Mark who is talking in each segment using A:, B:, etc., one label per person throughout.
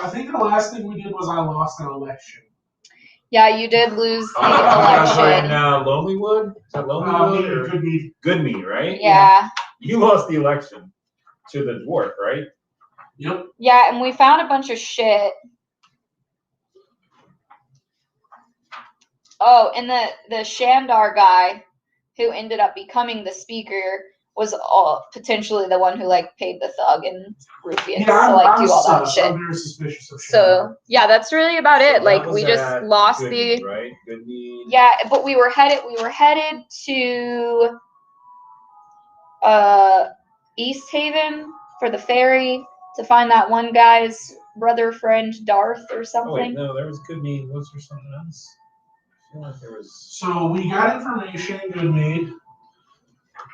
A: I think the last thing we did was I lost an election.
B: Yeah, you did lose the
C: election.
B: election.
C: Lonelywood? Is that Lonelywood? Or Goodmead, right?
B: Yeah.
C: You lost the election to the dwarf, right?
A: Yep.
B: Yeah, and we found a bunch of shit. Oh, and the Shandar guy who ended up becoming the speaker was potentially the one who like paid the thug and Rufius to like do all that shit.
A: I'm very suspicious of Shandar.
B: So yeah, that's really about it. Like we just lost
C: Goodmead,
B: the
C: right? Goodmead.
B: Yeah, but we were headed to East Haven for the ferry to find that one guy's brother friend Darth or something.
C: Oh wait, no, there was Goodmead. Was there something else? I feel like there was.
A: So we got information in Goodmead.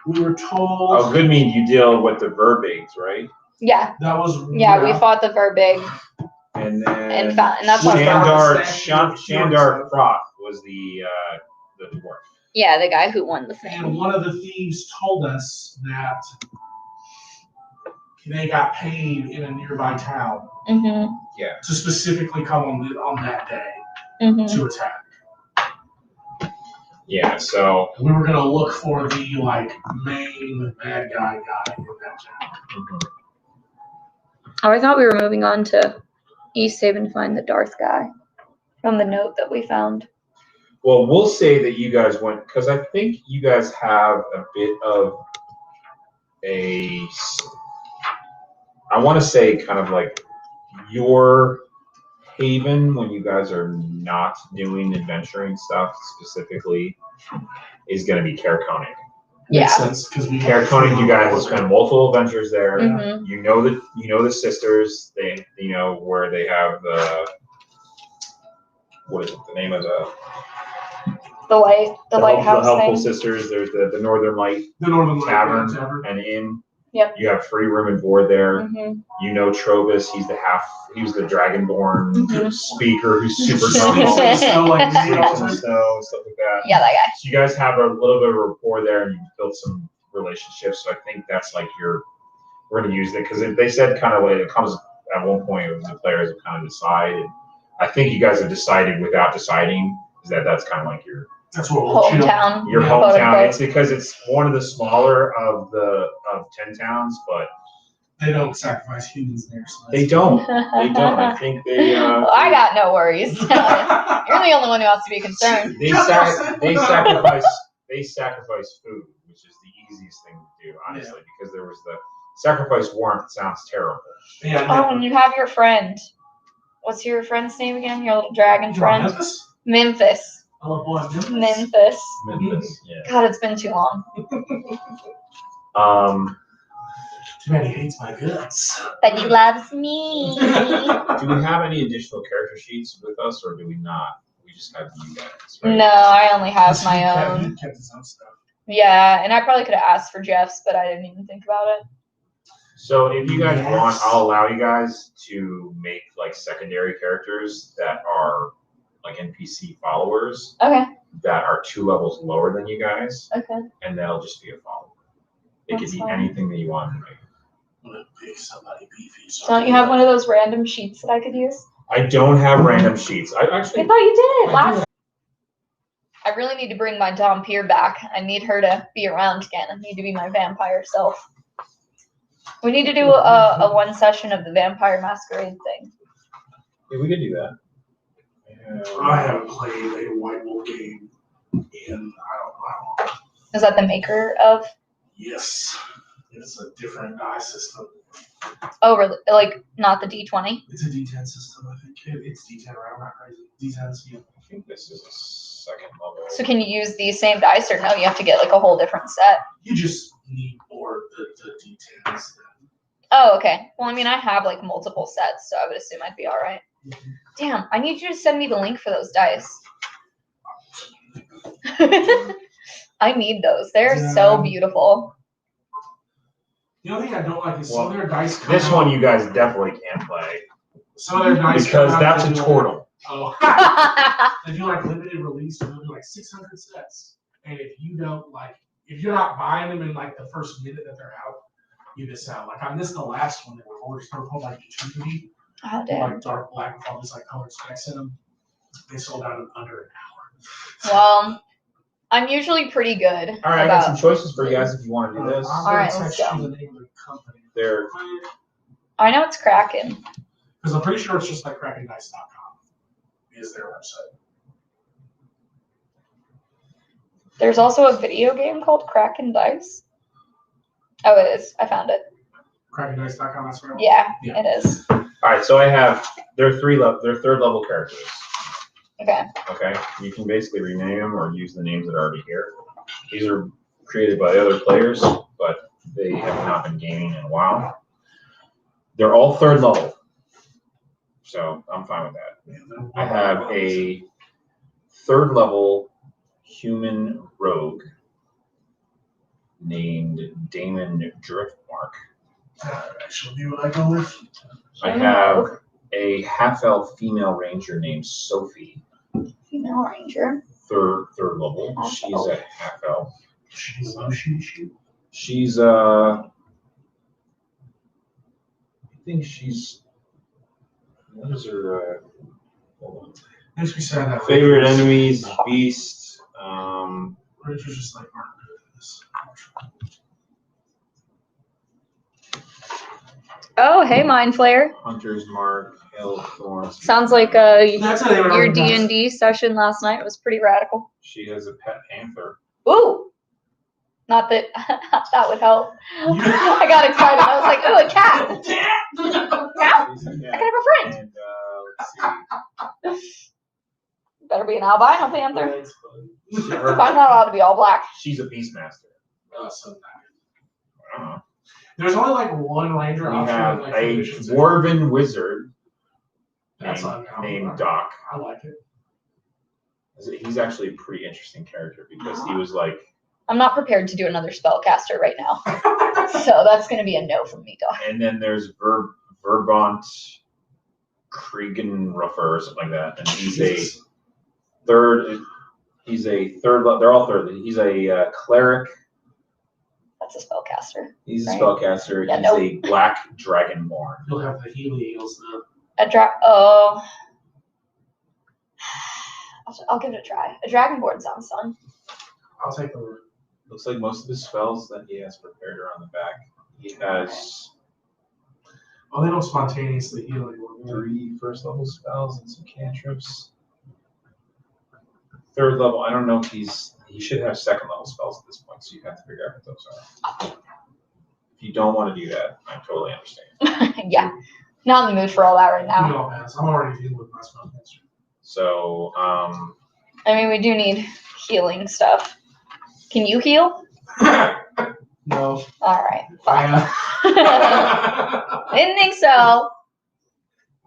A: We were told.
C: Oh, Goodmead, you deal with the Verbigs, right?
B: Yeah.
A: That was.
B: Yeah, we fought the Verbig.
C: And then.
B: And that's
C: Shandar Froth was the dwarf.
B: Yeah, the guy who won the thing.
A: And one of the thieves told us that they got paid in a nearby town.
B: Mm-hmm.
C: Yeah.
A: To specifically come on that day to attack.
C: Yeah, so
A: we were gonna look for the like main bad guy in that town.
B: Oh, I thought we were moving on to East Haven to find the Darth guy from the note that we found.
C: Well, we'll say that you guys went because I think you guys have a bit of a. I want to say kind of like your haven when you guys are not doing adventuring stuff specifically is going to be Carconing.
B: Yeah.
A: Makes sense because
C: Carconing, you guys will spend multiple adventures there.
B: Mm-hmm.
C: You know the sisters. They where they have the what is it? The name of the
B: lighthouse.
C: The helpful
B: thing.
C: sisters. There's the Northern Light.
A: The Northern Light
C: Tavern and Inn.
B: Yep.
C: You have free room and board there.
B: Mm-hmm.
C: You know Trovis. He was the Dragonborn speaker who's super
A: snow,
C: like
A: snow,
C: stuff like that.
B: Yeah, that guy.
C: So you guys have a little bit of a rapport there, and you built some relationships. So I think that's like we're going to use it because they said kind of like it comes at one point the players have kind of decide. And I think you guys have decided without deciding is that's kind of like your.
A: That's what
B: hometown.
C: Your hometown. It's because it's one of the smaller of 10 towns, but
A: they don't sacrifice humans there. So
C: they don't. I think they.
B: Well, I got no worries. You're the only one who has to be concerned.
C: They sacrifice. They sacrifice food, which is the easiest thing to do, honestly, because there was the sacrifice warmth. Sounds terrible.
A: Yeah.
B: Oh, and you have your friend. What's your friend's name again? Your little dragon friend. Memphis.
A: I love boy,
B: Memphis.
C: Yeah.
B: God, it's been too long.
A: Too bad he hates my guts.
B: But he loves me.
C: Do we have any additional character sheets with us, or do we not? We just have you guys, right?
B: No, I only have my own.
A: He kept his own stuff.
B: Yeah, and I probably could have asked for Jeff's, but I didn't even think about it.
C: So if you guys want, I'll allow you guys to make like secondary characters that are like NPC followers.
B: Okay.
C: That are 2 levels lower than you guys.
B: Okay.
C: And they'll just be a follower. It
B: That's
C: could be
B: fine.
C: anything that you want to make.
A: I'm gonna pick somebody beefy. So
B: Don't you have one of those random sheets that I could use?
C: I don't have random sheets. I actually.
B: I thought you did last. I really need to bring my Dompier back. I need her to be around again. I need to be my vampire self. We need to do a one session of the Vampire Masquerade thing.
C: Yeah, we could do that.
A: I haven't played a White Wolf game in I don't know how long.
B: Is that the maker of?
A: Yes. It's a different die system.
B: Oh, really? Like not the D20?
A: It's a D10 system, I think. It's D10, right? I'm not crazy. D10's
C: I think this is a 2nd level.
B: So can you use these same dice, or no? You have to get like a whole different set.
A: You just need more the D10s.
B: Oh, okay. Well, I mean, I have like multiple sets, so I would assume I'd be all right.
A: Mm-hmm.
B: Damn, I need you to send me the link for those dice. I need those. They're so beautiful.
A: The only thing I don't like is some of their dice come
C: This
A: out.
C: one you guys definitely can't play.
A: Some of their dice
C: because
A: come
C: that's
A: out
C: a turtle.
A: Oh. They do like limited release, so they'll do like 600 sets. And if you don't if you're not buying them in like the first minute that they're out, you miss out. Like I missed the last one that were orders for like 2 to me.
B: Oh, damn.
A: like dark black with all these like colored specs in them. They sold out in under an hour.
B: Well, I'm usually pretty good.
C: All right, I got some choices for you guys if you want to do this.
A: I'm
B: All right,
A: gonna
B: let's
A: text
B: go.
A: you the name of the company.
C: They're
B: I know it's Kraken.
A: Because I'm pretty sure it's just like crackendice.com is their website.
B: There's also a video game called Kraken Dice. Oh, it is. I found it.
A: Crackendice.com, that's right.
B: Yeah,
A: Yeah.
B: it is.
C: all right. So I have they're third level characters.
B: Okay.
C: Okay, you can basically rename them or use the names that are already here. These are created by other players, but they have not been gaming in a while. They're all third level, so I'm fine with that. I have a third level human rogue named Damon Driftmark.
A: Actually, be what I go with.
C: I have a half-elf female ranger named Sophie,
B: Female Ranger.
C: third level.
B: Half-elf.
C: She's a half-elf. She's I think she's, what is her hold on.
A: Makes me sad that
C: Favorite enemies, beast,
A: Rangers just like aren't good at this.
B: Oh, hey, Mind Flayer.
C: Hunter's Mark, Hail of Thorns.
B: Sounds like
A: That's how they
B: your
A: were.
B: D&D session last night was pretty radical.
C: She has a pet panther.
B: Ooh! Not that that would help. I got excited. I was like, ooh, a cat. Cat?
C: She's a
B: I
C: cat.
B: can have a friend.
C: And let's see.
B: Better be an albino panther.
A: That's funny.
B: I'm not allowed to be all black.
C: She's a beastmaster.
A: So
C: I don't know.
A: there's only like one ranger
C: We
A: option.
C: have
A: with, like,
C: a
A: conditions.
C: dwarven wizard
A: That's
C: named Doc.
A: I like it.
C: He's actually a pretty interesting character because he was like,
B: I'm not prepared to do another spellcaster right now. So that's going to be a no from me, Doc.
C: and then there's Verbont Kriegenruffer or something like that, and he's a third. He's a third. They're all third. He's a cleric.
B: That's a spellcaster.
C: He's a
B: Right.
C: spellcaster.
B: Yeah,
C: He's
B: nope.
C: a black dragonborn.
A: You'll have the Healy Eagles now.
B: I'll give it a try. A dragonborn sounds fun.
A: I'll take the root.
C: Looks like most of the spells that he has prepared are on the back. He has
A: Oh, they don't spontaneously heal anymore.
C: 3 first level spells and some cantrips. Third level, I don't know if he should have second level spells at this point, so you have to figure out what those are. If you don't want to do that, I totally understand.
B: Yeah. Not in the mood for all that right
A: You
B: now.
A: know, pass. I'm already dealing with my spellcaster.
C: So,
B: I mean, we do need healing stuff. Can you heal?
A: No.
B: All right. Fine.
A: I,
B: Didn't think so.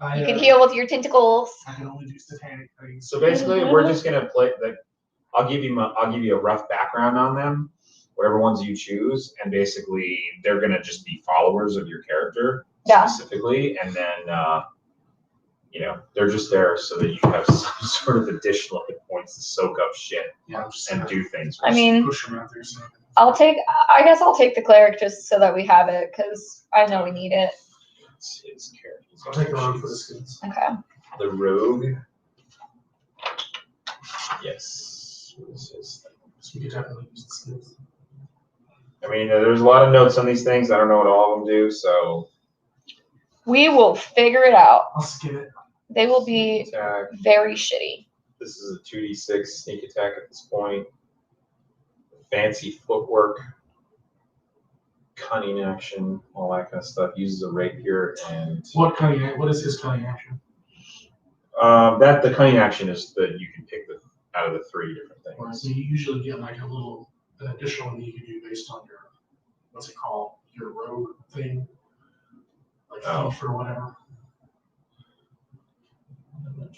A: I,
B: You can heal with your tentacles.
A: I can only do satanic things.
C: so basically, we're just gonna play. I'll give you a rough background on them, whatever ones you choose, and basically they're gonna just be followers of your character
B: Yeah.
C: specifically, and then they're just there so that you have some sort of additional hit points to soak up shit
A: Yeah, I'm just
C: and
A: gonna
C: do things.
B: I mean,
A: push them out there. So
B: I guess I'll take the cleric just so that we have it, because I know we need it.
C: It's his character.
A: I'll take the road for the skins.
B: Okay.
C: The rogue. Yes. What is his thing?
A: So we could definitely use the skins.
C: I mean, there's a lot of notes on these things. I don't know what all of them do, so
B: We will figure it out.
A: I'll skip it.
B: They will be
C: attack.
B: very shitty.
C: This is a 2d6 sneak attack at this point. Fancy footwork, cunning action, all that kind of stuff. Uses a rapier and
A: What is his cunning action?
C: the cunning action is that you can pick out of the 3 different
A: Right,
C: things.
A: so you usually get like an additional one that you can do based on your, what's it called, your rogue thing, like thief or whatever.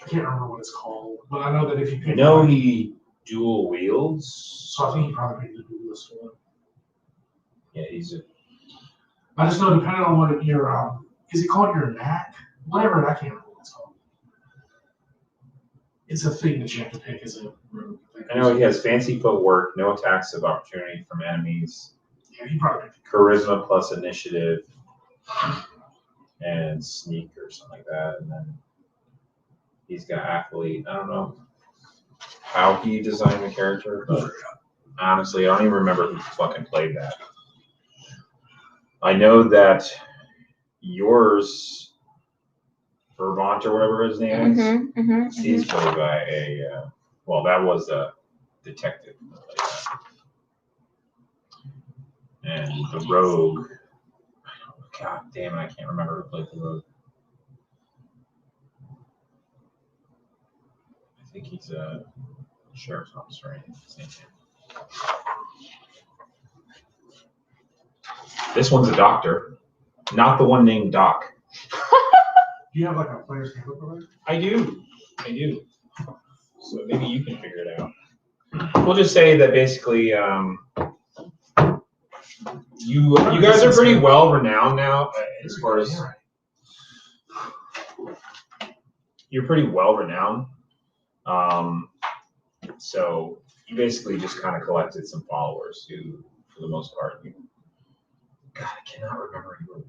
A: I can't remember what it's called, but I know that if you pick.
C: I know he dual wields.
A: So I think he probably picked the duelist one.
C: Yeah, he's a.
A: I just know depending on what your is it called your knack? Whatever, I can't remember what it's called. It's a thing that you have to pick as a rogue.
C: I know he has fancy footwork, no attacks of opportunity from enemies,
A: Yeah, he probably picked
C: charisma plus initiative. and sneak or something like that, and then he's got athlete. I don't know how he designed the character, but honestly, I don't even remember who fucking played that. I know that yours, Vermont or whatever his name is, he's played by a, well, that was a detective. And the rogue, god damn it, I can't remember who played the rogue. I think he's a sheriff's officer, right? Same thing. This one's a doctor, not the one named Doc.
A: Do you have like a player's handbook over there?
C: I do. So maybe you can figure it out. We'll just say that basically, you guys are pretty well renowned now as far as you're pretty well renowned. So you basically just kind of collected some followers who, for the most part, God, I cannot remember who.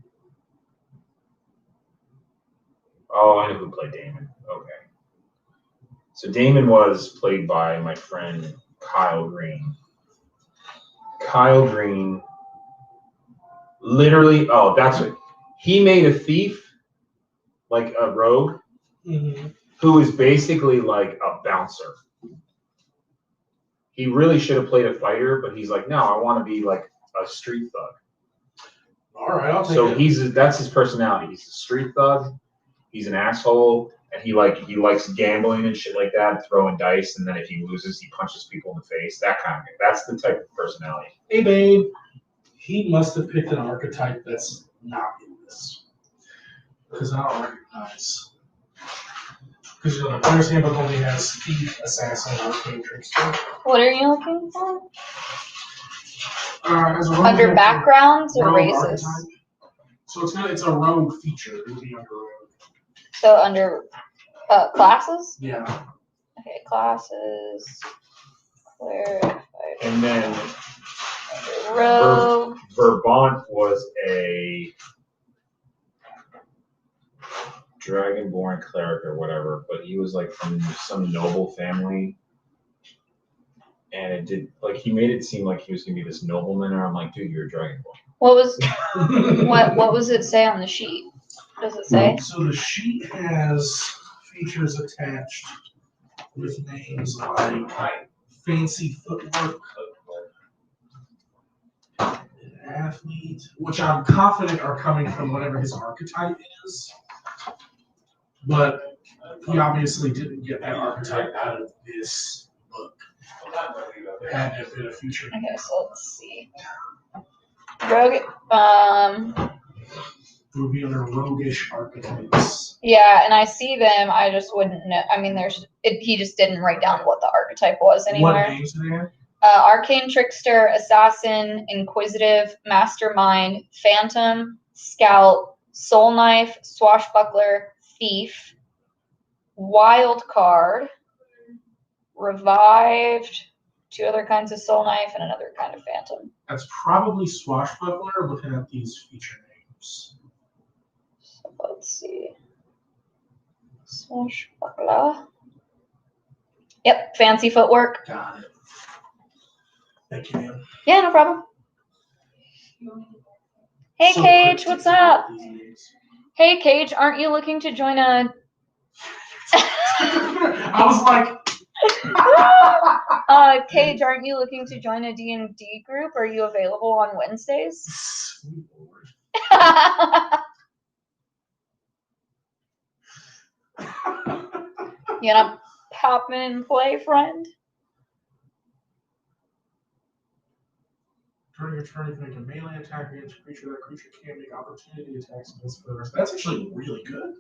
C: Oh, I know who played Damon. Okay. So Damon was played by my friend Kyle Green. Kyle Green literally, oh, that's what, he made a thief, like a rogue, who is basically like a bouncer. He really should have played a fighter, but he's like, no, I want to be like a street thug.
A: All right, I'll take it.
C: So that's his personality. He's a street thug. He's an asshole, and he likes gambling and shit like that, throwing dice, and then if he loses, he punches people in the face. That kind of thing. That's the type of personality.
A: Hey, babe. He must have picked an archetype that's not in this, because I don't recognize. Because the player's handbook only has thief, assassin, arcane, trickster.
B: What are you looking for?
A: Under
B: backgrounds or races?
A: Archetype. So it's a rogue feature. It would be under rogue.
B: So under classes?
A: Yeah.
B: Okay, classes. Cleric,
C: And then
B: rogue.
C: Vermont was a dragonborn cleric or whatever, but he was like from some noble family. And it did, like, he made it seem like he was gonna be this nobleman, and I'm like, dude, you're a dragonborn.
B: What was what was it say on the sheet? What does it say?
A: So the sheet has features attached with names like fancy footwork, athlete, which I'm confident are coming from whatever his archetype is. But he obviously didn't get that archetype out of this book. It had to have been a feature.
B: Okay, so let's see. Rogue,
A: It would be under roguish archetypes.
B: yeah, and I see them. I just wouldn't know. I mean, he just didn't write down what the archetype was anywhere.
A: What names do they have?
B: Arcane Trickster, Assassin, Inquisitive, Mastermind, Phantom, Scout, Soul Knife, Swashbuckler, Thief, Wild Card, Revived, 2 other kinds of Soul Knife, and another kind of Phantom.
A: That's probably Swashbuckler looking at these feature names.
B: So let's see. Swashbuckler. Yep, fancy footwork.
A: Got it. Thank you, man.
B: Yeah, no problem. Hey,
A: So
B: Cage,
A: quick
B: what's
A: to
B: up?
A: these names.
B: Hey, Cage, aren't you looking to join a...
A: I was like...
B: Cage, aren't you looking to join a D&D group? Are you available on Wednesdays?
A: Sweet Lord.
B: You gonna pop in and play, friend?
A: During your turn, you can make a melee attack against a creature. That creature can make opportunity attacks against foes. That's actually really good.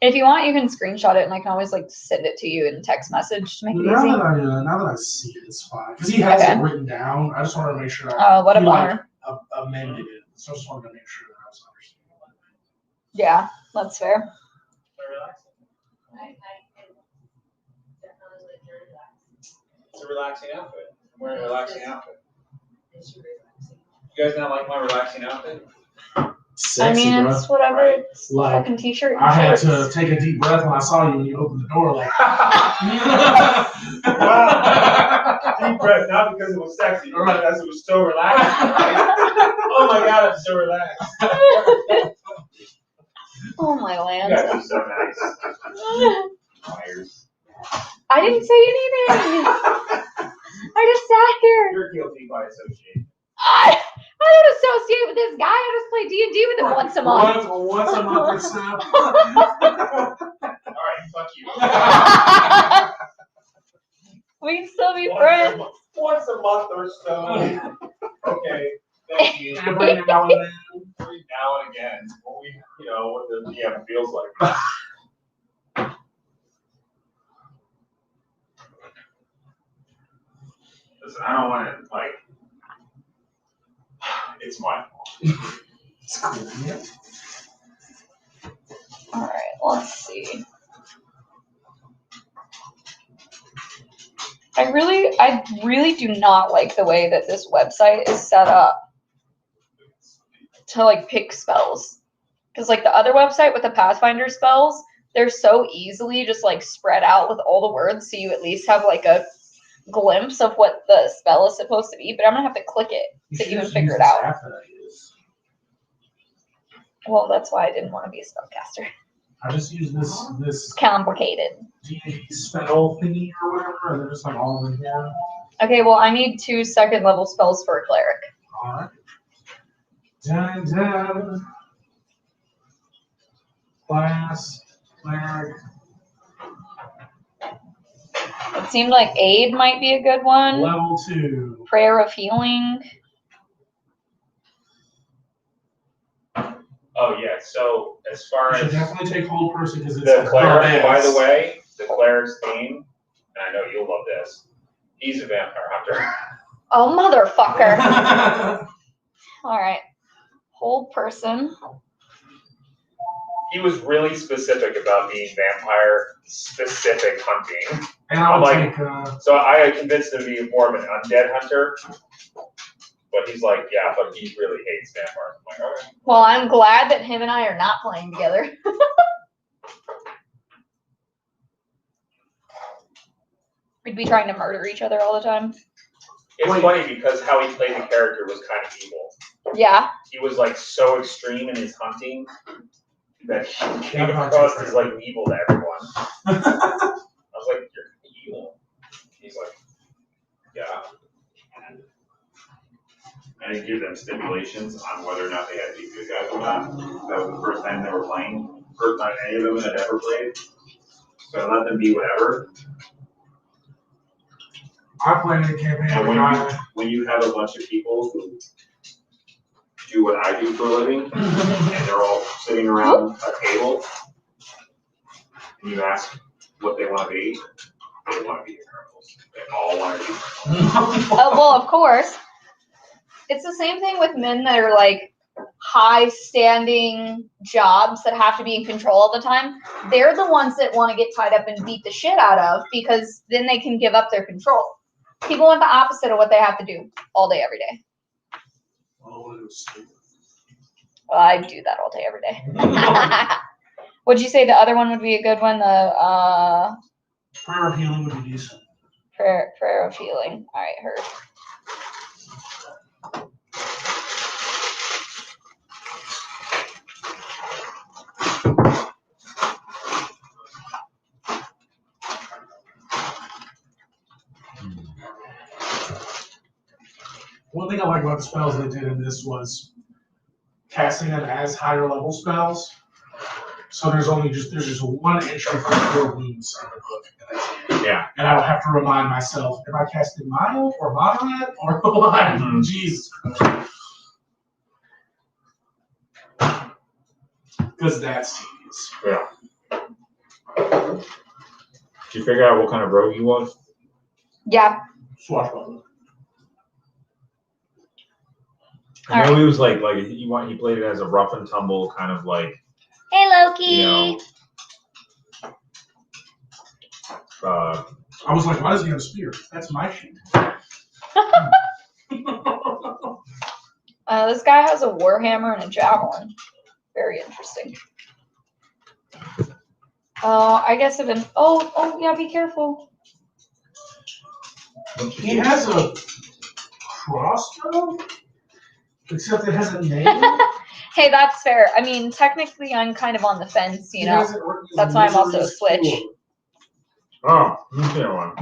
B: If you want, you can screenshot it, and I can always like send it to you in text message to make it
A: Now
B: easy.
A: that I see it, it's fine. Because he has
B: Okay.
A: it written down. I just wanted to make sure
B: Oh, what a
A: he,
B: bummer.
A: like, amended it. So I just wanted to make sure that I was understanding.
B: Yeah, that's fair.
C: It's a relaxing outfit. I'm wearing a relaxing outfit. You guys not like my relaxing outfit?
A: Sexy,
B: I mean,
A: bro.
B: it's whatever. It's
A: Like,
B: fucking t-shirt and
A: I had
B: shorts.
A: to take a deep breath when I saw you when you opened the door. Like,
C: Deep breath, not because it was sexy, but because it was so relaxing. Oh my god, I'm so relaxed.
B: Oh my
C: You
B: land.
C: guys are so nice. Liars.
B: I didn't say anything. I just sat here.
C: You're guilty by association.
B: I don't associate with this guy. I just play D&D with him once a month.
A: Once a month or so.
C: Alright, fuck you.
B: We can still be friends.
C: Once a month or so. Okay, thank you.
A: Every now and then.
C: Every now and again. When we, what the DM feels like. Listen, I don't want to, it's my fault.
A: It's cool, yeah.
B: Alright, let's see. I really do not like the way that this website is set up to like pick spells. Because like the other website with the Pathfinder spells, they're so easily just like spread out with all the words, so you at least have like a glimpse of what the spell is supposed to be. But I'm gonna have to click it to even figure it out. Well, that's why I didn't want to be a spellcaster.
A: I just use this
B: It's complicated.
A: D&D spell thingy or whatever, and they're just like all in here.
B: Okay, well I need 2 second level spells for a cleric.
A: Alright. Dun dun. Class, cleric.
B: It seemed like aid might be a good one.
A: Level 2.
B: Prayer of healing.
C: Oh yeah, so as far
A: You should
C: as
A: definitely take hold person because it's
C: the
A: a
C: cleric,
A: badass.
C: by the way, the cleric's theme, and I know you'll love this, he's a vampire hunter.
B: Oh, motherfucker. Alright. Hold person.
C: He was really specific about being vampire-specific hunting.
A: And I'll
C: like-
A: take,
C: So I convinced him to be more of an undead hunter, but he's like, yeah, but he really hates vampires. I'm like, okay.
B: Well, I'm glad that him and I are not playing together. We'd be trying to murder each other all the time.
C: It's
A: Wait.
C: funny because how he played the character was kind of evil.
B: Yeah.
C: He was like so extreme in his hunting that he came
A: Yeah,
C: across
A: hunting.
C: as like evil to everyone. I was like, you're evil. He's like, yeah. I didn't give them stipulations on whether or not they had to be good guys or not. That was the first time they were playing. First time any of them had ever played. So I let them be whatever.
A: I played in a campaign
C: And
A: with a guy.
C: when you have a bunch of people who do what I do for a living, and they're all sitting around a table, and you ask what they want to be, they want to be criminals. They all want to be criminals.
B: Well, of course. It's the same thing with men that are like high-standing jobs that have to be in control all the time. They're the ones that want to get tied up and beat the shit out of because then they can give up their control. People want the opposite of what they have to do all day, every day.
A: Oh, it was stupid.
B: Well, I do that all day, every day. Would you say the other one would be a good one? The
A: Prayer of healing would be decent.
B: prayer of healing. All right, heard.
A: One thing I like about the spells they did in this was casting them as higher level spells. So there's just one entry for 4 wounds in the book. And that's it.
C: Yeah.
A: And I would have to remind myself, am I casting mild or moderate or what? Jesus Christ. Because that's tedious.
C: Yeah. Did you figure out what kind of rogue he was?
B: Yeah.
A: Swashbuckler.
C: I know he was like he played it as a rough and tumble kind of like,
B: Hey, Loki.
C: you know,
A: I was like, why does he have a spear? That's my shit.
B: This guy has a warhammer and a javelin. I guess I've been. Oh, yeah. Be careful.
A: He has a crossbow, except it has a name.
B: Hey, that's fair. I mean, technically, I'm kind of on the fence, you know. That's why I'm also a switch.
C: Oh, you see one.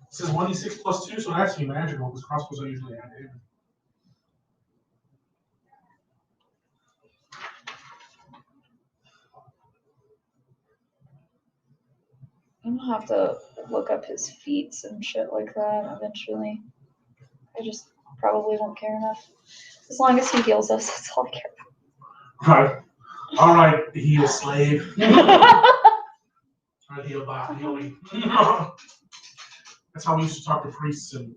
A: It says 1d6 plus 2, so it has to be magical because crossbows are usually out here.
B: I'm gonna have to look up his feats and shit like that eventually. I just probably won't care enough. As long as he heals us, that's all I care
A: Right. All right, heal slave. Try to heal bot, healing. That's how we used to talk to priests in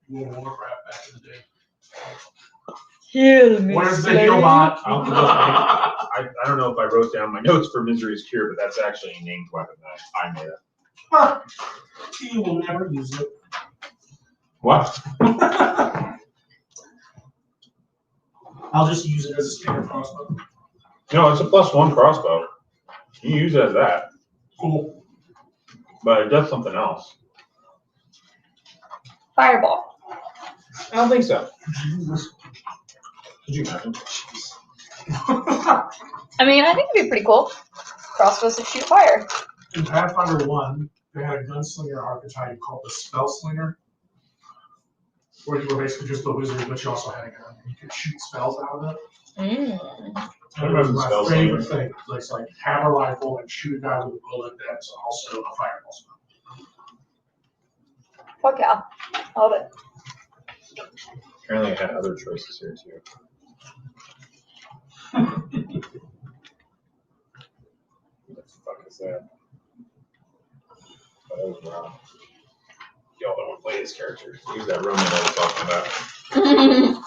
A: World of Warcraft back in the day.
B: Heal me.
A: Where's the heal bot?
C: I don't know if I wrote down my notes for Misery's Cure, but that's actually a named weapon that I made up.
A: You will never use it.
C: What?
A: I'll just use it as a standard crossbow.
C: No, it's a +1 crossbow. You can use it as that.
A: Cool.
C: But it does something else.
B: Fireball.
C: I don't think so.
A: Jesus.
C: Could you imagine?
B: I mean, I think it'd be pretty cool. Crossbows that shoot fire.
A: In Pathfinder 1, they had a gunslinger archetype called the spell slinger, where you were basically just a wizard, but you also had a gun. You could shoot spells out of it.
C: I
A: And it was
C: remember
A: my
C: spell
A: favorite
C: slinger.
A: thing. It's like have a rifle and shoot a guy with a bullet that's also a fireball spell.
B: Fuck yeah. Love it.
C: Apparently I had other choices here too. What the fuck is that? Oh, that was wrong. Y'all don't want to play his character. Use that Roman I was talking about.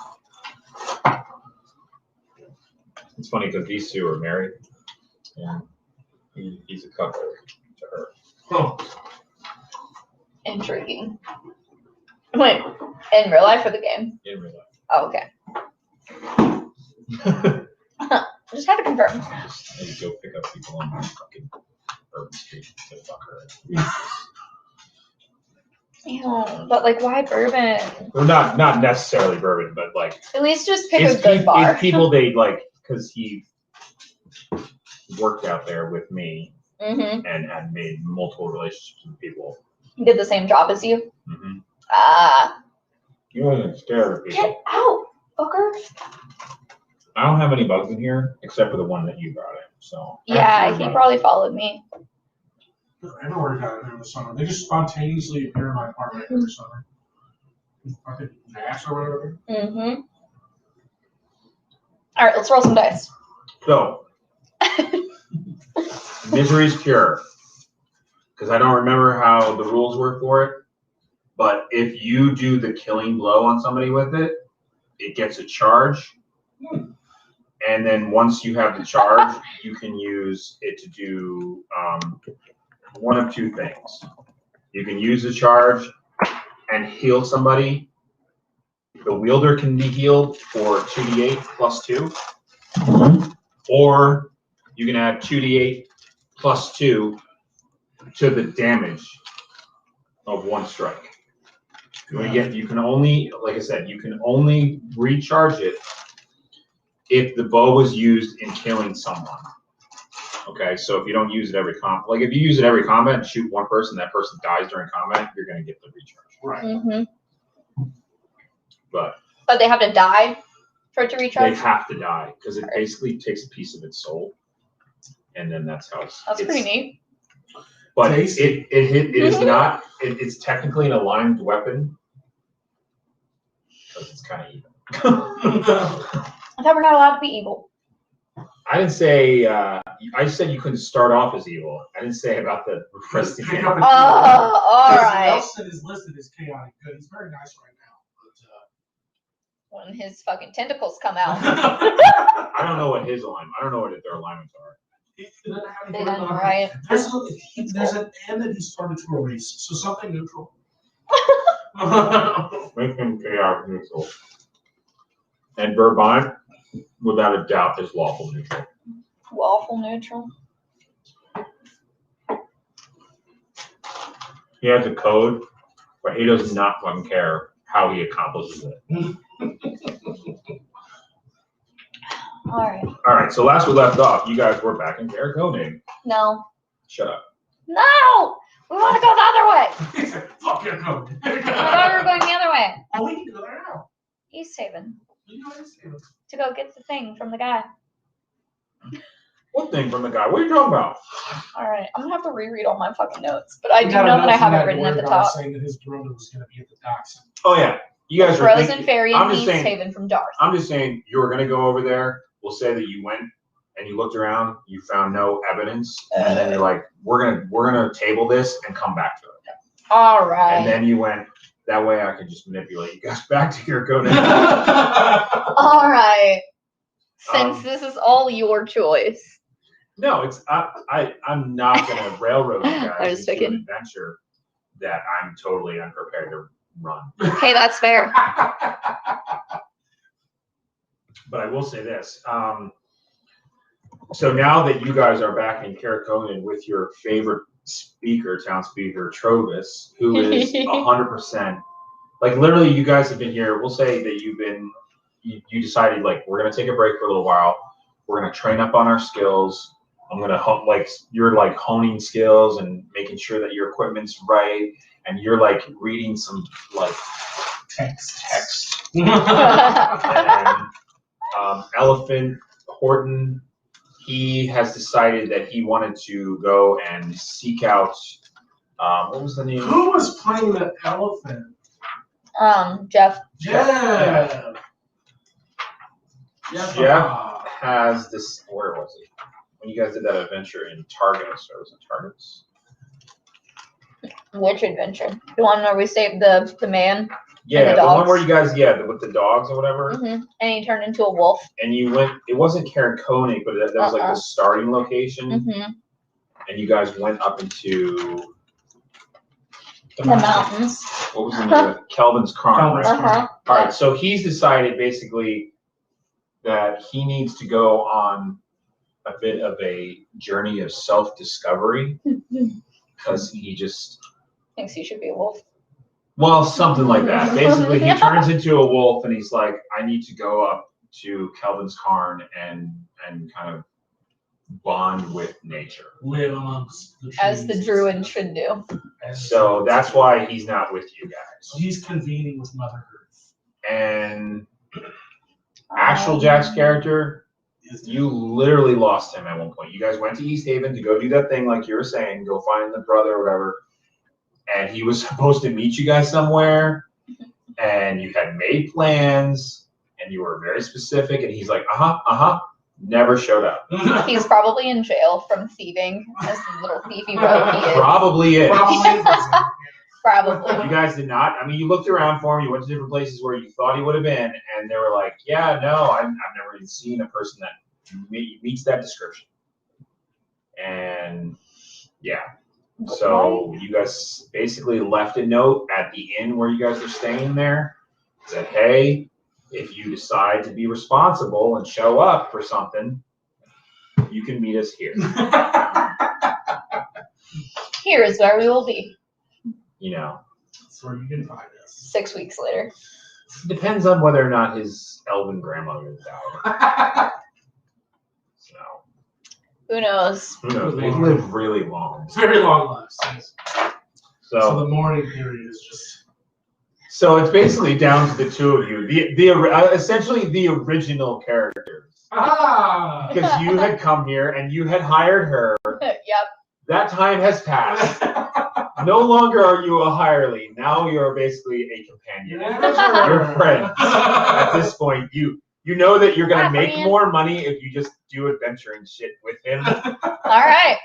C: It's funny because these two are married, and he's a coupler to her.
A: Oh,
B: Intriguing. Wait, in real life or the game?
C: In real
B: Oh, okay.
C: life.
B: Just had to confirm.
C: I need to go pick up people on my fucking urban street to fuck her.
B: Ew, but like, why bourbon?
C: Well, not necessarily bourbon, but like
B: At least just pick a
C: it's,
B: good bar.
C: it's people they like because he worked out there with me
B: Mm-hmm.
C: and had made multiple relationships with people.
B: He did the same job as you.
C: Mm-hmm.
B: Ah.
C: He wasn't scared of people.
B: Get out, fucker.
C: I don't have any bugs in here except for the one that you brought in. So
B: Yeah, he probably followed me.
A: everywhere down there in the summer. They just spontaneously appear in my apartment every summer. I think gnats or whatever.
B: Mm-hmm. All right, let's roll some dice.
C: So Misery's Cure. Because I don't remember how the rules work for it. But if you do the killing blow on somebody with it, it gets a charge. And then once you have the charge, you can use it to do one of two things. You can use the charge and heal somebody. The wielder can be healed for 2d8 plus 2. Or you can add 2d8 plus 2 to the damage of one strike. Again, you can only, like I said, you can only recharge it if the bow was used in killing someone. Okay, so if you don't use it every combat, like if you use it every combat and shoot one person, that person dies during combat, you're going to get the recharge.
A: Right.
B: Mm-hmm.
C: But
B: they have to die for it to recharge?
C: they have to die because it basically takes a piece of its soul. And then that's how it's...
B: That's pretty neat.
C: But it is not, it's technically an aligned weapon. Because it's kind of evil.
B: I thought we're not allowed to be evil.
C: I didn't say, I said you couldn't start off as evil. I didn't say about the rest of
A: Pick
C: it.
A: up and
B: all right.
A: Nelson is listed as chaotic good. He's very nice right now.
B: When his fucking tentacles come out.
C: I don't know what his alignment, I don't know what their alignments are.
A: He doesn't have any
B: They
A: good
B: done
A: on-
B: right.
A: There's an N that he started to erase, so something neutral.
C: Make him chaotic neutral. And Burbine, without a doubt, is lawful neutral.
B: lawful neutral.
C: He has a code, but he does not fucking care how he accomplishes it.
B: Alright.
C: Alright, so last we left off, you guys were back in Caracone.
B: No.
C: Shut up.
B: No! We want to go the other way!
A: He said, fuck your code.
B: I thought we were going the other way.
A: Oh, we can go there now.
B: East Haven.
A: We can go to East Haven.
B: To go get the thing from the guy.
C: What thing from the guy? What are you talking about?
B: Alright, I'm gonna have to reread all my fucking notes. But I
A: We
B: do
A: got a
B: know that I
A: note from
B: have it
A: that
B: written at the
A: lawyer guy
B: top.
A: saying that his brother was going to be at the docks.
C: Oh yeah, you guys are
B: Frozen
C: thinking,
B: Ferry
C: I'm
B: in
C: just
B: East
C: saying-
B: Haven from Darth.
C: I'm just saying you were gonna go over there. We'll say that you went and you looked around, you found no evidence, and then you're like, we're gonna table this and come back to it.
B: Alright.
C: And then you went, that way I can just manipulate you guys back to your code.
B: Alright. Since
C: Um,
B: this is all your choice.
C: No, it's I'm not gonna railroad you
B: I
C: guys
B: was
C: into an
B: thinking.
C: adventure that I'm totally unprepared to run.
B: Hey, that's fair.
C: But I will say this. So now that you guys are back in Caracone with your favorite speaker, town speaker, Trovis, who is 100%, like literally you guys have been here, we'll say that you decided like, we're going to take a break for a little while. We're going to train up on our skills. I'm going to you're like honing skills and making sure that your equipment's right. And you're like reading some like text. And Elephant Horton, he has decided that he wanted to go and seek out, what was the name?
A: Who was playing the elephant?
B: Jeff.
A: Jeff.
C: Jeff has this, where was it? When you guys did that adventure in Targus, or was it Targus?
B: Which adventure? The one where we saved the man?
C: Yeah,
B: the
C: the one
B: dogs?
C: where you guys, with the dogs or whatever.
B: Mm-hmm. And he turned into a wolf.
C: And you went, it wasn't Caracone, but that was like the starting location.
B: Mm-hmm.
C: And you guys went up into
B: The mountains.
C: what was the name of it? Kelvin's Carn, right?
B: Uh-huh.
C: All right, so he's decided basically that he needs to go on a bit of a journey of self-discovery because he just,
B: Thinks he should be a wolf.
C: well, something like that. Basically, he turns into a wolf and he's like, I need to go up to Kelvin's Carn and kind of bond with nature.
A: Live amongst the trees.
B: As the druid should do.
C: So that's why he's not with you
A: So
C: guys.
A: he's convening with Mother Earth.
C: And actual Jack's character, you literally lost him at one point. You guys went to East Haven to go do that thing like you were saying, go find the brother or whatever. And he was supposed to meet you guys somewhere. And you had made plans. And you were very specific. And he's like, never showed up.
B: He's probably in jail from thieving, as the little thiefy rogue he is.
C: Probably is.
B: Probably.
C: You guys did not. I mean, you looked around for him. You went to different places where you thought he would have been. And they were like, yeah, no, I've never even seen a person that meets that description. And yeah. So you guys basically left a note at the inn where you guys were staying there. Said, hey, if you decide to be responsible and show up for something, you can meet us here.
B: Here is where we will be.
C: You know.
A: That's where you can find us.
B: 6 weeks later.
C: It depends on whether or not his elven grandmother died. So
B: Who knows?
C: who knows? They live really long.
A: Very long lives. So
C: So
A: the mourning period is just.
C: so it's basically down to the two of you. Essentially the original characters. Because you had come here and you had hired her.
B: Yep.
C: That time has passed. No longer are you a hireling. Now you're basically a companion. You're friends. At this point, you know that you're gonna make more money if you just do adventuring shit with him.
B: Alright.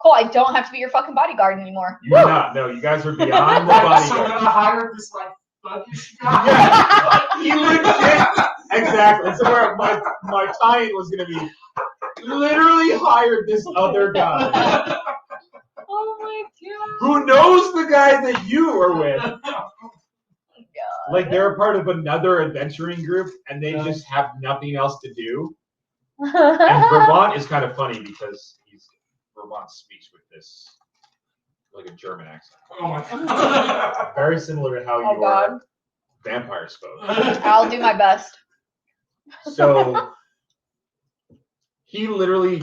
B: Cool, I don't have to be your fucking bodyguard anymore.
C: You do not. No, you guys are beyond the
A: So we're
C: bodyguard.
A: gonna hire this like thuggish guy.
C: Yeah, he legit. Exactly. So where my tie-in was gonna be, literally hired this other guy
B: Oh my god.
C: who knows the guy that you are with.
B: God.
C: Like they're a part of another adventuring group and they just have nothing else to do. And Vermont is kind of funny because Vermont speaks with this like a German accent.
A: Oh my god.
C: Very similar to how
B: Oh,
C: your
B: God.
C: vampire spoke.
B: I'll do my best.
C: So he literally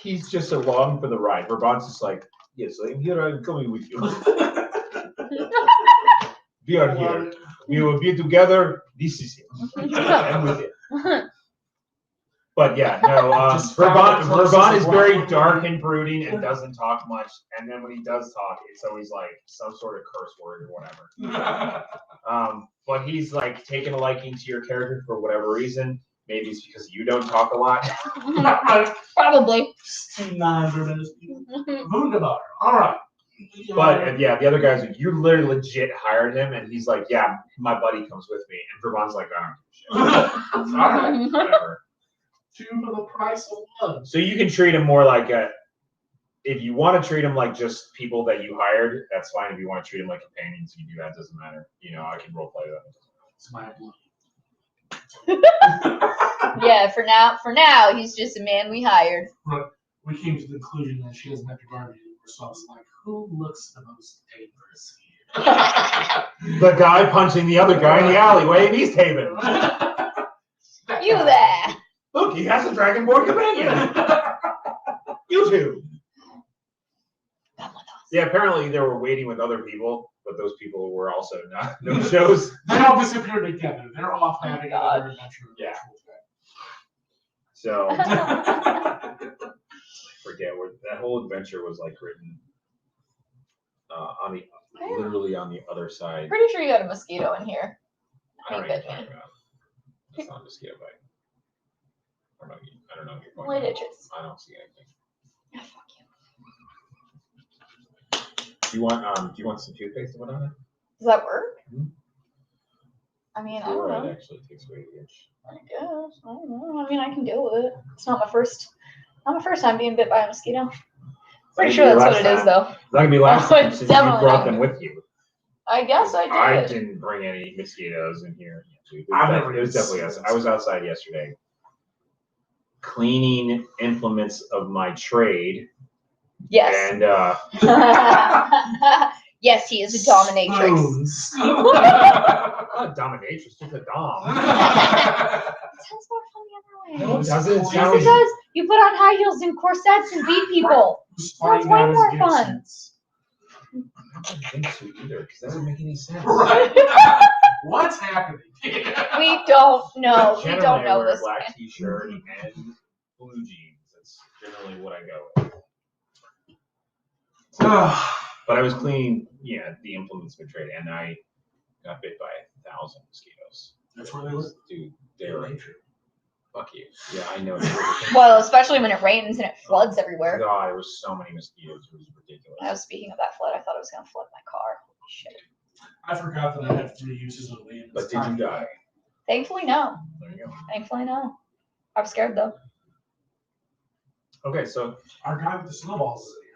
C: he's just along for the ride. Vermont's just like, yes, I'm here, I'm coming with you. We are here. We will be together. This is it. I'm with it. But yeah, no, Vermont is very dark and brooding and doesn't talk much. And then when he does talk, it's always like some sort of curse word or whatever. But he's like taken a liking to your character for whatever reason. Maybe it's because you don't talk a lot.
B: Probably.
A: Wunderbar. All right.
C: But yeah, the other guys, you literally legit hired him, and he's like, yeah, my buddy comes with me. And Vermont's like, I don't give a shit.
A: All right.
C: Whatever.
A: 2 for the price of 1.
C: So you can treat him more like if you want to treat him like just people that you hired, that's fine. If you want to treat him like companions, you do that. Doesn't matter. You know, I can role play that.
A: It's my blood.
B: Yeah, for now, he's just a man we hired.
A: But we came to the conclusion that she doesn't have to guard me anymore. So I was like, who looks the most dangerous here?
C: The guy punching the other guy in the alleyway in East Haven.
B: You there?
C: Look, he has a Dragonborn companion. You two. Yeah, apparently they were waiting with other people, but those people were also not no shows.
A: They all disappeared together. They're off having another adventure.
C: Yeah. So I forget where that whole adventure was like written literally on the other side.
B: Pretty sure you got a mosquito in here.
C: I don't know what you're talking about. That's not a mosquito bite. I don't know what you're pointing
B: Light
C: at.
B: itches.
C: I don't see anything.
B: Oh, fuck you.
C: Do you want some toothpaste to put on it?
B: Does that work?
C: Mm-hmm.
B: I mean, I don't
C: Fluoride
B: know.
C: actually takes away the itch.
B: I guess. I don't know. I mean, I can do it. It's not my first time being bit by a mosquito. Pretty sure that's what it is, though.
C: It's not gonna be last
B: Oh,
C: time
B: it's
C: since you
B: definitely
C: brought
B: not.
C: them with you.
B: I guess I did.
C: I didn't bring any mosquitoes in here. It was definitely us. I was outside yesterday cleaning implements of my trade.
B: Yes.
C: And
B: yes, he is a dominatrix.
C: not a dominatrix, just a dom.
B: It sounds more fun the other way.
C: No, it doesn't.
B: Yes, it does. You put on high heels and corsets and beat people. That's way more fun.
C: I don't think so either, because that doesn't make any sense.
A: Right. What's happening?
B: We don't know. We
C: Generally,
B: don't
C: I
B: know
C: wear a
B: this.
C: black t-shirt and blue jeans. That's generally what I go with. But I was cleaning, the implements of trade, and I got bit by 1,000 mosquitoes.
A: That's where they live.
C: Dude, they're fuck you. Yeah, I know.
B: Well, especially when it rains and it floods everywhere.
C: God, there were so many mosquitoes. It was ridiculous.
B: Speaking of that flood, I thought it was going to flood my car. Holy shit.
A: I forgot that I have 3 uses of land.
C: But did you die?
B: Thankfully, no.
C: There you go.
B: Thankfully, no. I'm scared, though.
C: Okay, so
A: our guy with the snowballs is in here.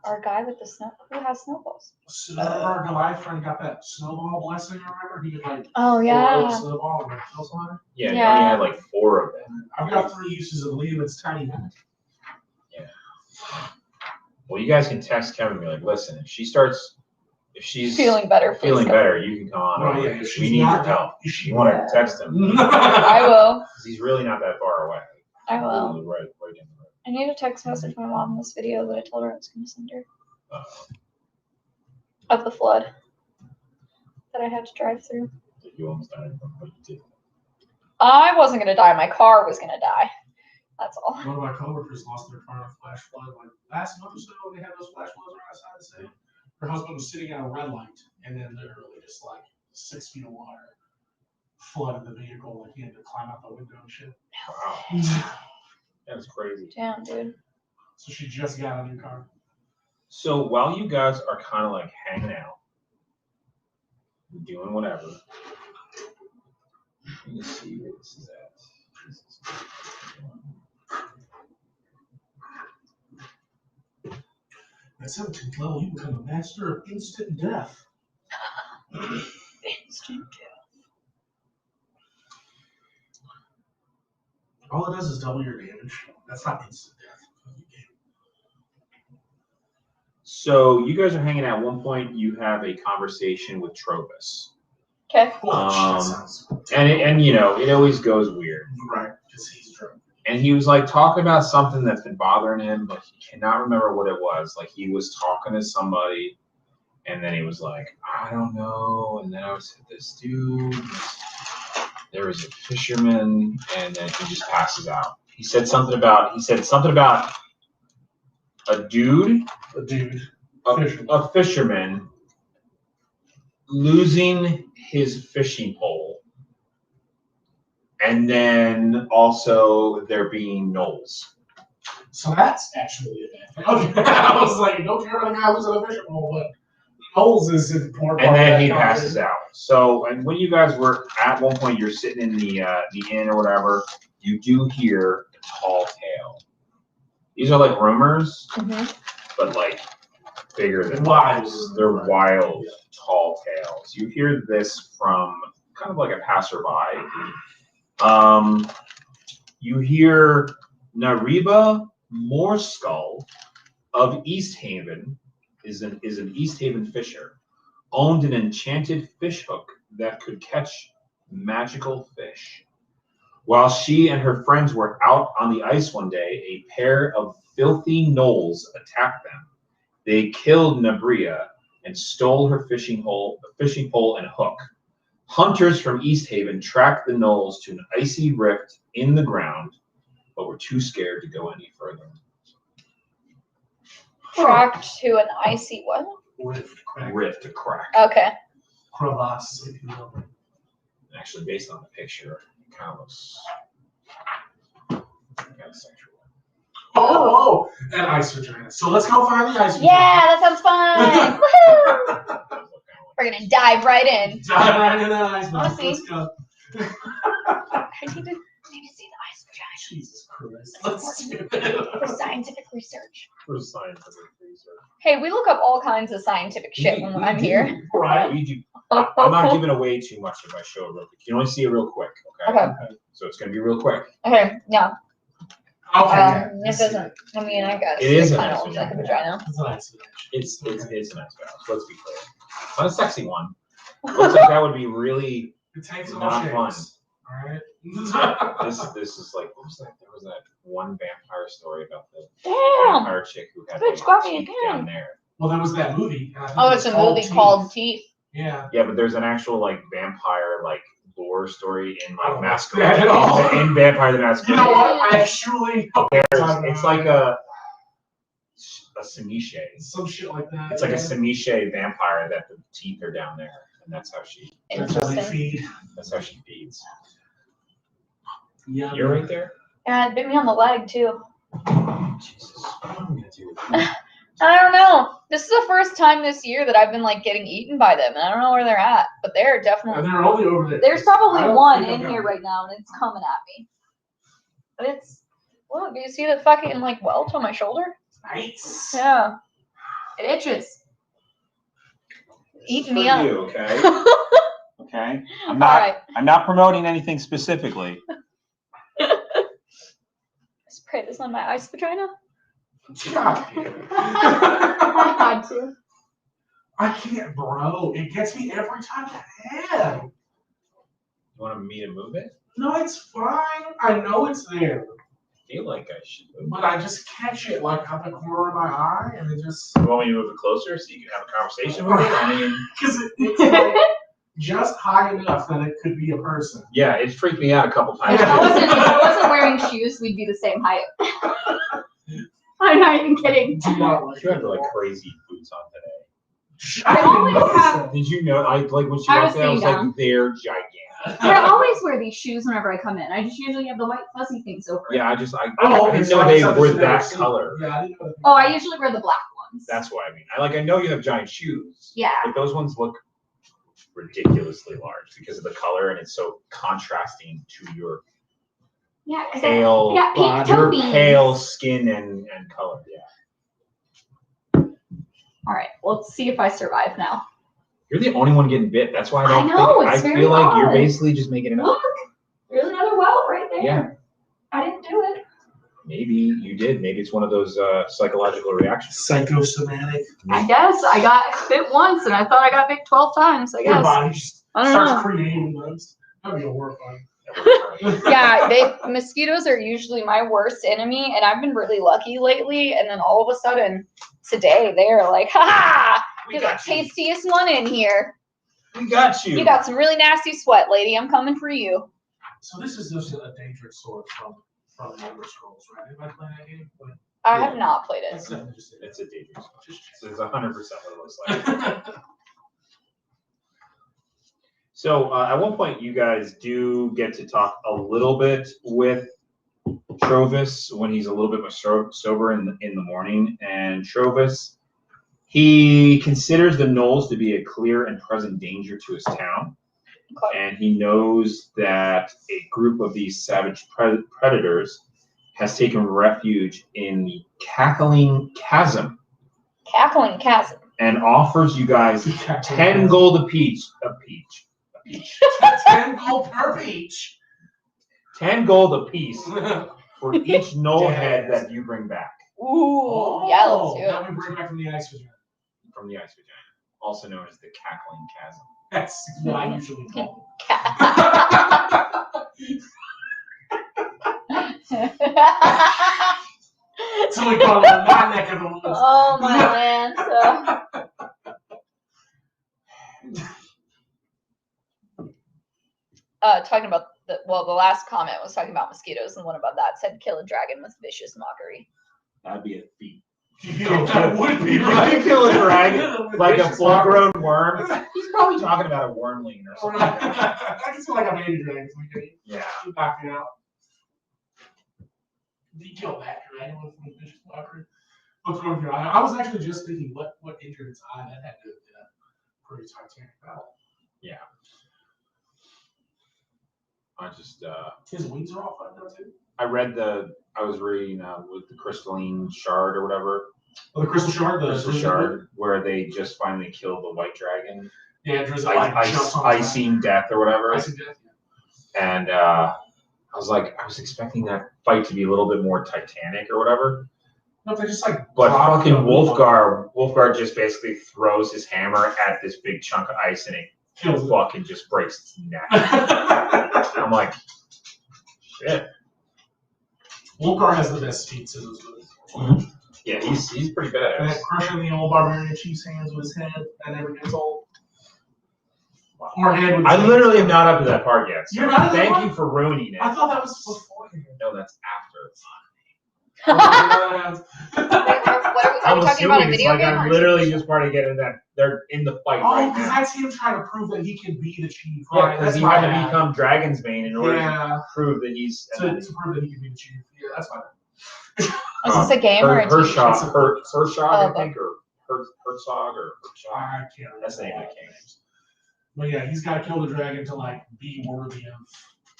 B: Our guy with the snow. Who has snowballs?
A: So our Goliath friend got that snowball blessing, remember? He got like
B: Oh, yeah.
A: snowball and kill someone.
C: yeah, you only had like 4 of them.
A: I've got 3 uses of lead. It's tiny.
C: Yeah. Well, you guys can text Kevin and be like, listen, if she's
B: feeling better,
C: you can come on.
A: Oh,
C: over.
A: yeah,
C: We need your help. You want to text him?
B: I will.
C: He's really not that far away.
B: I will.
C: Literally right in the road.
B: I need a text message my mom in this video that I told her I was going to send her. Of the flood that I had to drive through.
C: You almost died from what you did.
B: I wasn't going to die. My car was going to die. That's all.
A: One of my coworkers lost their car in a flash flood. Like last month or so, they had those flash floods right outside the city. Her husband was sitting at a red light, and then literally just like 6 feet of water flooded the vehicle. Like he had to climb out the window and shit.
C: Wow. That's crazy.
B: Damn, dude.
A: So she just got a new car.
C: So while you guys are kind of like hanging out, doing whatever, let me see where this is at.
A: At 17th level, you become a master of instant death.
B: Instant death.
A: All it does is double your damage. That's not instant death.
C: So you guys are hanging out. At one point, you have a conversation with Trovis.
B: Okay.
C: And you know, it always goes weird.
A: Right, because he's drunk.
C: And he was like talking about something that's been bothering him, but he cannot remember what it was. Like he was talking to somebody, and then he was like, I don't know. And then I was with this dude. There was a fisherman, and then he just passes out. He said something about a dude, a fisherman losing his fishing pole, and then also there being gnolls.
A: So that's actually a bad thing. Okay. I was like, don't care about the guy losing a fishing pole, but gnolls is important.
C: And then he passes out. So, and when you guys were at one point, you're sitting in the inn or whatever, you do hear a tall tale. These are like rumors, but like bigger than wild. They're wild, tall tales. You hear this from kind of like a passerby. You hear Nariba Moorskull of East Haven is an East Haven fisher, owned an enchanted fish hook that could catch magical fish. While she and her friends were out on the ice one day, a pair of filthy gnolls attacked them. They killed Nabria and stole her fishing pole and hook. Hunters from East Haven tracked the gnolls to an icy rift in the ground, but were too scared to go any further.
B: Tracked to an icy what?
C: Rift, a crack.
B: Okay.
A: Crevasse, if you will.
C: Actually, based on the picture, it kind of looks kind of sexual.
A: Oh, an ice vagina. So let's go find the ice vagina.
B: Yeah, that sounds fun. Woohoo! We're gonna dive right in.
A: Dive right in that ice vagina.
B: Honestly.
A: Let's go.
B: I need to see the ice vagina.
A: Jesus Christ. Let's do
B: For
A: it.
B: scientific research.
C: For scientific research.
B: Hey, we look up all kinds of scientific shit when I'm here.
A: Right.
C: We do. I'm not giving away too much if I show it real quick. You can only see it real quick, okay?
B: Okay.
C: So it's going to be real quick.
B: Okay, yeah.
A: Okay.
B: It doesn't. I mean, I guess
C: It is a
B: kind
C: nice
B: of looks like a
A: vagina.
B: vagina.
A: It's a nice vagina.
C: It's a nice balance. Let's be clear. It's not a sexy one. It looks like that would be really
A: It takes all
C: not fun.
A: shapes. Alright.
C: This is like, what was that? There was that one vampire story about the
B: Damn.
C: vampire chick who had
B: Bitch got me
C: teeth
B: again.
C: down there.
A: Well, there was that movie. And I think
B: Oh,
A: it
B: it's
A: was
B: a movie
A: Teeth.
B: called Teeth.
A: Yeah.
C: Yeah, but there's an actual like vampire like lore story in like
A: Oh,
C: Masquerade.
A: that at all.
C: In Vampire the Masquerade.
A: You know what? I truly.
C: It's like a Semiche.
A: Some shit like that.
C: It's like a Semiche vampire that the teeth are down there, and that's how she.
A: That's how they
B: Interesting.
A: feed.
C: That's how she feeds.
A: Yeah.
C: You're right there.
B: Yeah, it bit me on the leg too.
C: Jesus, what am I gonna do with that?
B: I don't know. This is the first time this year that I've been like getting eaten by them, and I don't know where they're at, but they're
A: And
B: definitely.
A: they're only over there.
B: There's
A: I
B: probably
A: don't
B: one
A: think
B: in
A: I've
B: here
A: got-
B: right now, and it's coming at me. But it's. Look, do you see the fucking like welt on my shoulder?
A: Nice.
B: Yeah. It itches. Eating me
C: For
B: up.
C: you, okay?
D: Okay,
B: All right.
D: I'm not promoting anything specifically.
B: Spray this on my ice vagina.
A: God.
B: I had to.
A: I can't, bro. It gets me every time I have.
C: You want me to move it?
A: No, it's fine. I know it's there.
C: I feel like I should move
A: But I just catch it like out the corner of my eye and it just.
C: it. You want me to move it closer so you can have a conversation with it? I mean,
A: Because it's like just high enough that it could be a person.
C: yeah, it freaked me out a couple times.
B: If I wasn't wearing shoes, we'd be the same height. I'm not even kidding.
A: Do not like
C: You have like crazy boots on today.
B: I always have.
C: Did you know? I like when she
B: I
C: walked
B: was
C: in, I was
B: sitting
C: like,
B: down.
C: they're gigantic.
B: I always wear these shoes whenever I come in. I just usually have the white fuzzy things over it.
C: Yeah, I didn't
A: Oh, okay, so
C: know
A: I
C: they
A: just
C: were
A: understood
C: that
A: that.
C: color.
A: Yeah, I didn't know that.
B: Oh, I usually wear the black ones.
C: That's what I mean. I know you have giant shoes.
B: Yeah.
C: But those ones look ridiculously large because of the color, and it's so contrasting to your
B: Yeah, because
C: pale,
B: I got pink toe
C: your
B: beans.
C: pale skin and color. Yeah.
B: All right, let's see if I survive now.
C: You're the only one getting bit. That's why I don't
B: I know,
C: think,
B: it's
C: I
B: very
C: feel like you're
B: odd.
C: basically just making it up.
B: Look, there's another welt right there.
C: Yeah.
B: I didn't do it.
C: Maybe you did. Maybe it's one of those psychological reactions.
A: Psychosomatic.
B: I guess I got bit once, and I thought I got bit 12 times. I
A: Your
B: guess.
A: body just
B: I don't
A: starts
B: know.
A: creating those. That'd be horrifying.
B: Yeah, mosquitoes are usually my worst enemy, and I've been really lucky lately. And then all of a sudden, today they're like, "Ha ha! You're the tastiest one in here.
C: We got you.
B: You got some really nasty sweat, lady. I'm coming for you."
A: So this is just a dangerous sword from Elder Scrolls, right? Anybody play that game?
B: I have not played it.
A: That's definitely just it.
C: It's a dangerous one. It's 100% what it looks like. So at one point, you guys do get to talk a little bit with Trovis when he's a little bit more sober in the morning. And Trovis, he considers the gnolls to be a clear and present danger to his town.
B: Okay.
C: And he knows that a group of these savage predators has taken refuge in the Cackling Chasm.
B: Cackling Chasm.
C: And offers you guys 10 gold apiece.
A: 10 gold per peach.
C: 10 gold apiece for each gnoll head that you bring back.
B: Ooh, yeah, let's do
A: That
B: it.
A: we bring back from the ice vagina.
C: From the ice vagina, also known as the Cackling Chasm.
A: That's what I usually call it. So we call it my neck of the woods.
B: Oh my man. Talking about the last comment was talking about mosquitoes, and one about that said kill a dragon with vicious mockery.
C: That'd be a feat.
A: That would be
C: If
A: right.
C: you kill a dragon like a full-grown worm, he's probably talking about a wormling or something.
A: I can see like a baby dragon.
C: Yeah.
A: You knock me out. You kill that dragon with vicious mockery. What's wrong with your eye? I was actually just thinking what injured its eye. That had to have been a pretty titanic battle.
C: Yeah. I just
A: His wings are all fucked up too.
C: I was reading with the crystalline shard or whatever.
A: Oh, the crystal shard,
C: Crystal shard, where they just finally killed the white dragon.
A: Yeah, Drizzle jumps on
C: Icing death or whatever.
A: Icing death. Yeah.
C: And I was expecting that fight to be a little bit more titanic or whatever.
A: No, they just like.
C: But fucking Wolfgar just basically throws his hammer at this big chunk of ice and it
A: kills it.
C: fucking just breaks its neck. I'm like, shit.
A: Wolfgar has the best feats in those movies.
C: Yeah, he's pretty
A: And
C: badass.
A: that crushing the old barbarian chief's hands with his head, that never gets old. Or head with his
C: I
A: hands.
C: literally am not up to that part yet. So
A: You're not at that
C: thank
A: part?
C: you for ruining it.
A: I thought that was before.
C: No, that's after.
B: What are we
C: I'm
B: talking about? A
C: assuming it's
B: video
C: like
B: game?
C: I'm
B: or-
C: literally just part of getting that they're in the fight
A: Oh,
C: right
A: because
C: now.
A: that's him trying to prove that he can be the chief.
C: Yeah,
A: Right,
C: because
A: that's
C: he
A: my
C: had to
A: bad.
C: become Dragon's Bane in order
A: Yeah.
C: to prove that he's.
A: To prove that he can be the chief. Yeah, that's fine.
B: Is this a game or a TV show?
C: Hershog,
B: Oh,
C: I think, or Herzog, or Hershog.
A: I can't remember.
C: That's the name of the king.
A: But yeah, he's got to kill the dragon to like be worthy of.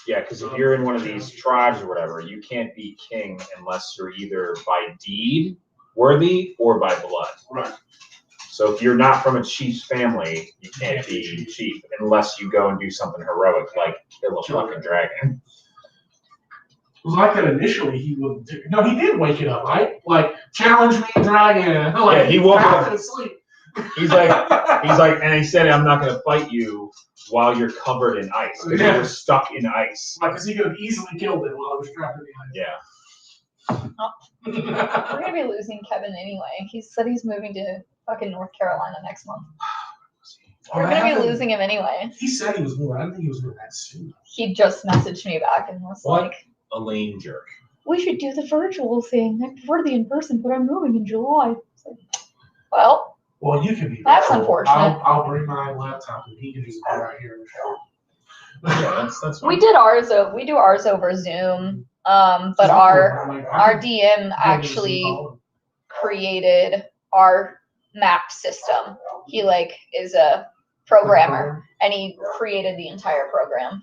C: Yeah, because if you're in one of these tribes or whatever, you can't be king unless you're either by deed worthy or by blood.
A: Right.
C: So if you're not from a chief's family, you can't be chief unless you go and do something heroic like kill a fucking dragon.
A: It was like that initially. He would do. No, he did wake it up, right? Like challenge me, dragon. Like,
C: Yeah, he woke up.
A: out of sleep.
C: He's like, and he said, "I'm not going to fight you while you're covered in ice because
A: Yeah.
C: you're stuck in ice."
A: Like, because he could have easily killed it while it was trapped in
C: Yeah.
A: the
B: We're
A: ice.
B: gonna be losing Kevin anyway. He said he's moving to fucking North Carolina next month. We're gonna be losing him anyway.
A: He said he was moving. I didn't think he was moving that soon.
B: He just messaged me back and was
C: What?
B: like,
C: A lame jerk.
B: "We should do the virtual thing. I prefer the in person, but I'm moving in July." It's like, well,
A: Well, you can be.
B: That's
A: virtual.
B: unfortunate.
A: I'll bring my laptop and he can just be right here in the shower.
C: Yeah, that's
B: we did ours. We do ours over Zoom. But our DM actually created our map system. He is a programmer, and he created the entire program.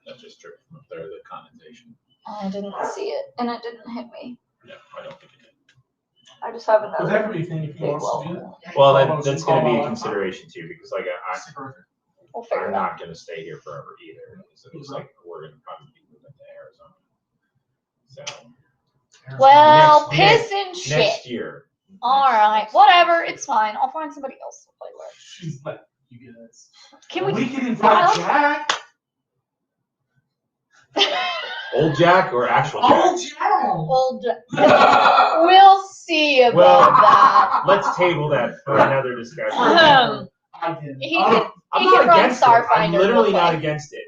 C: That's just true. Up there, the condensation.
B: I didn't see it, and it didn't hit me.
C: Yeah, I don't think it did.
B: I just have
A: But that could be a thing if he
B: big
A: wants to do
B: wall.
A: that.
C: Well, that's going to be a consideration too, because
B: We'll figure
C: I'm
B: it out.
C: not going to stay here forever either. So it's like we're going to probably be moving to Arizona. So
B: Well,
C: Next-
B: piss and shit.
C: next year.
B: Alright, whatever. It's fine. I'll find somebody else to play with.
A: She's like, you guys.
B: Can we?
A: can invite Jack.
C: Old Jack or actual Jack?
A: Oh, Jack.
B: Old. We'll see about
C: Well,
B: that.
C: let's table that for another discussion.
A: I did.
B: He
A: Oh,
B: can-
C: I'm
B: he
C: not
B: can run
C: against it. I'm
B: Starfinder
C: literally
B: real
C: not
B: quick.
C: against it.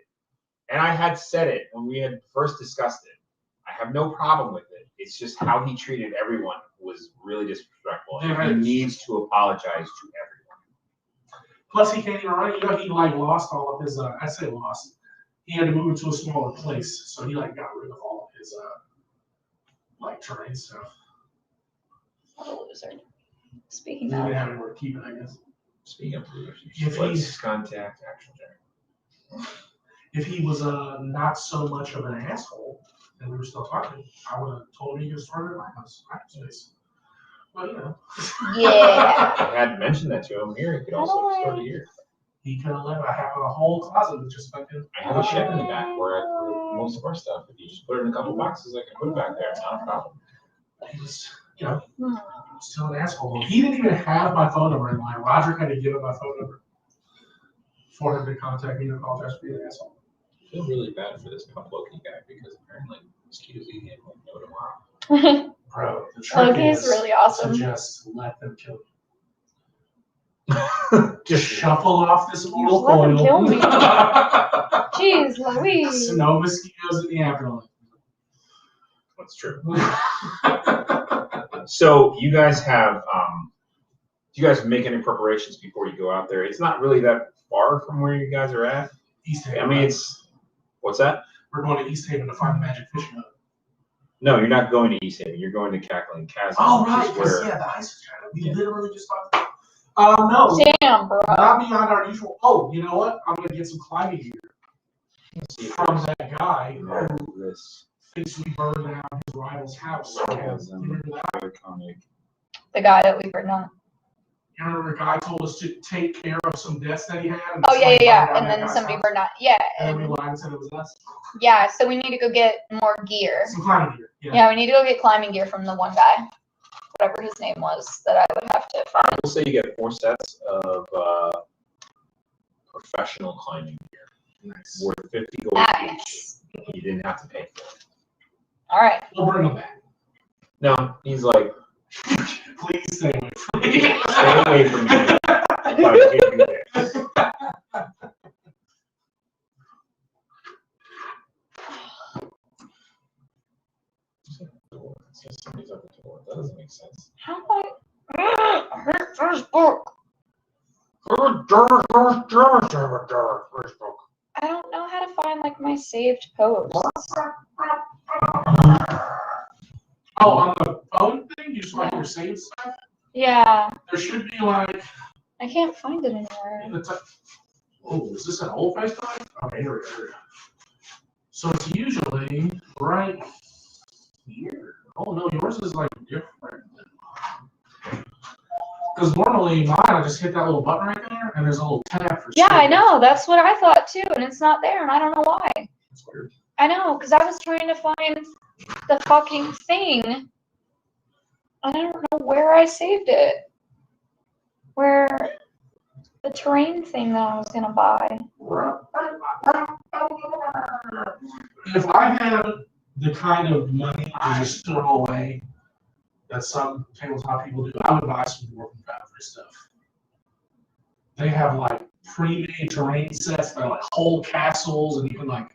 C: And I had said it when we had first discussed it. I have no problem with it. It's just how he treated everyone was really disrespectful. And he needs to apologize to everyone.
A: Plus, he can't even run. You know, he like lost all of his. I say lost. He had to move to a smaller place, so he like got rid of all of his like terrain stuff.
B: What a loser. Speaking
A: He didn't
B: of.
A: have anywhere to keep it, I guess.
C: Speaking of losers,
A: If
C: let's
A: he's-
C: contact actual Jack.
A: If he was not so much of an asshole, and we were still talking, I would have told him he could start at my house. Space. Well, you know.
B: Yeah.
C: I had mentioned that to him here. He could also
B: How do
C: start
B: I-
C: it here.
A: He could have left. I have a whole closet with just fucking.
C: I have a shed in the back where I put most of our stuff. If you just put it in a couple boxes, I can put it back there. It's not a problem.
A: He was, you know, still an asshole. He didn't even have my phone number in line. Roger had to give him my phone number for him to contact me to apologize for being an asshole.
C: I feel really bad for this Pump Loki guy because apparently mosquitoes eat him like no tomorrow.
A: Bro, the trick
B: Loki is
A: is
B: really awesome.
A: to just let them kill you. Just shuffle off this mortal
B: Let them
A: coil.
B: kill me. Jeez Louise.
A: No mosquitoes in the afterlife.
C: That's true. So you guys have, do you guys make any preparations before you go out there? It's not really that far from where you guys are at.
A: East Haven.
C: I mean, it's, what's that?
A: We're going to East Haven to find the magic fishing hut.
C: No, you're not going to East Haven. You're going to Cackling Chasm.
A: Oh,
C: which
A: right.
C: is
A: 'Cause,
C: where,
A: yeah, the ice channel. We
C: Yeah.
A: literally just talked. No.
B: Damn, bro.
A: Not beyond our usual. Oh, you know what? I'm going to get some climbing gear
C: let's see if
A: from that guy who
C: there's this
A: thinks we burned down his rival's house.
C: chasm,
A: Remember that?
C: iconic.
B: The guy that we burned on.
A: You remember the guy told us to take care of some debts that he had? And
B: Oh, yeah,
A: somebody
B: yeah,
A: burned down
B: and
A: that
B: then
A: guy's
B: somebody
A: house?
B: burned on. Yeah.
A: And then we
B: And,
A: lied and said it was us.
B: yeah, so we need to go get more gear.
A: Some climbing gear. Yeah.
B: Yeah, we need to go get climbing gear from the one guy. Whatever his name was that I would have to find.
C: We'll say you get 4 sets of professional climbing gear
A: Nice.
C: worth 50 gold each.
B: Nice.
C: You didn't have to pay for it.
B: All right.
A: We'll bring them back.
C: No, he's like,
A: Please stay away from me.
C: stay away from me. If I give you this. It's just somebody's at the door. That doesn't make sense.
B: How do I hurt first book? I don't know how to find like my saved posts.
A: Oh, on the phone thing, you just like your saved stuff?
B: Yeah,
A: There should be like
B: I can't find it
A: in
B: anywhere.
A: the top. Oh, is this an old FaceTime? Okay, here we go. So it's usually right here. Oh no, yours is like different. Because normally mine, I just hit that little button right there, and there's a little tab for.
B: Yeah, I
A: saved.
B: know. That's what I thought too, and it's not there, and I don't know why.
A: That's weird.
B: I know, because I was trying to find the fucking thing, and I don't know where I saved it. Where the terrain thing that I was gonna buy.
A: If I had the kind of money to just throw away that some tabletop people do, I would buy some Dwarven Foundry stuff. They have like pre-made terrain sets that are like whole castles, and you can like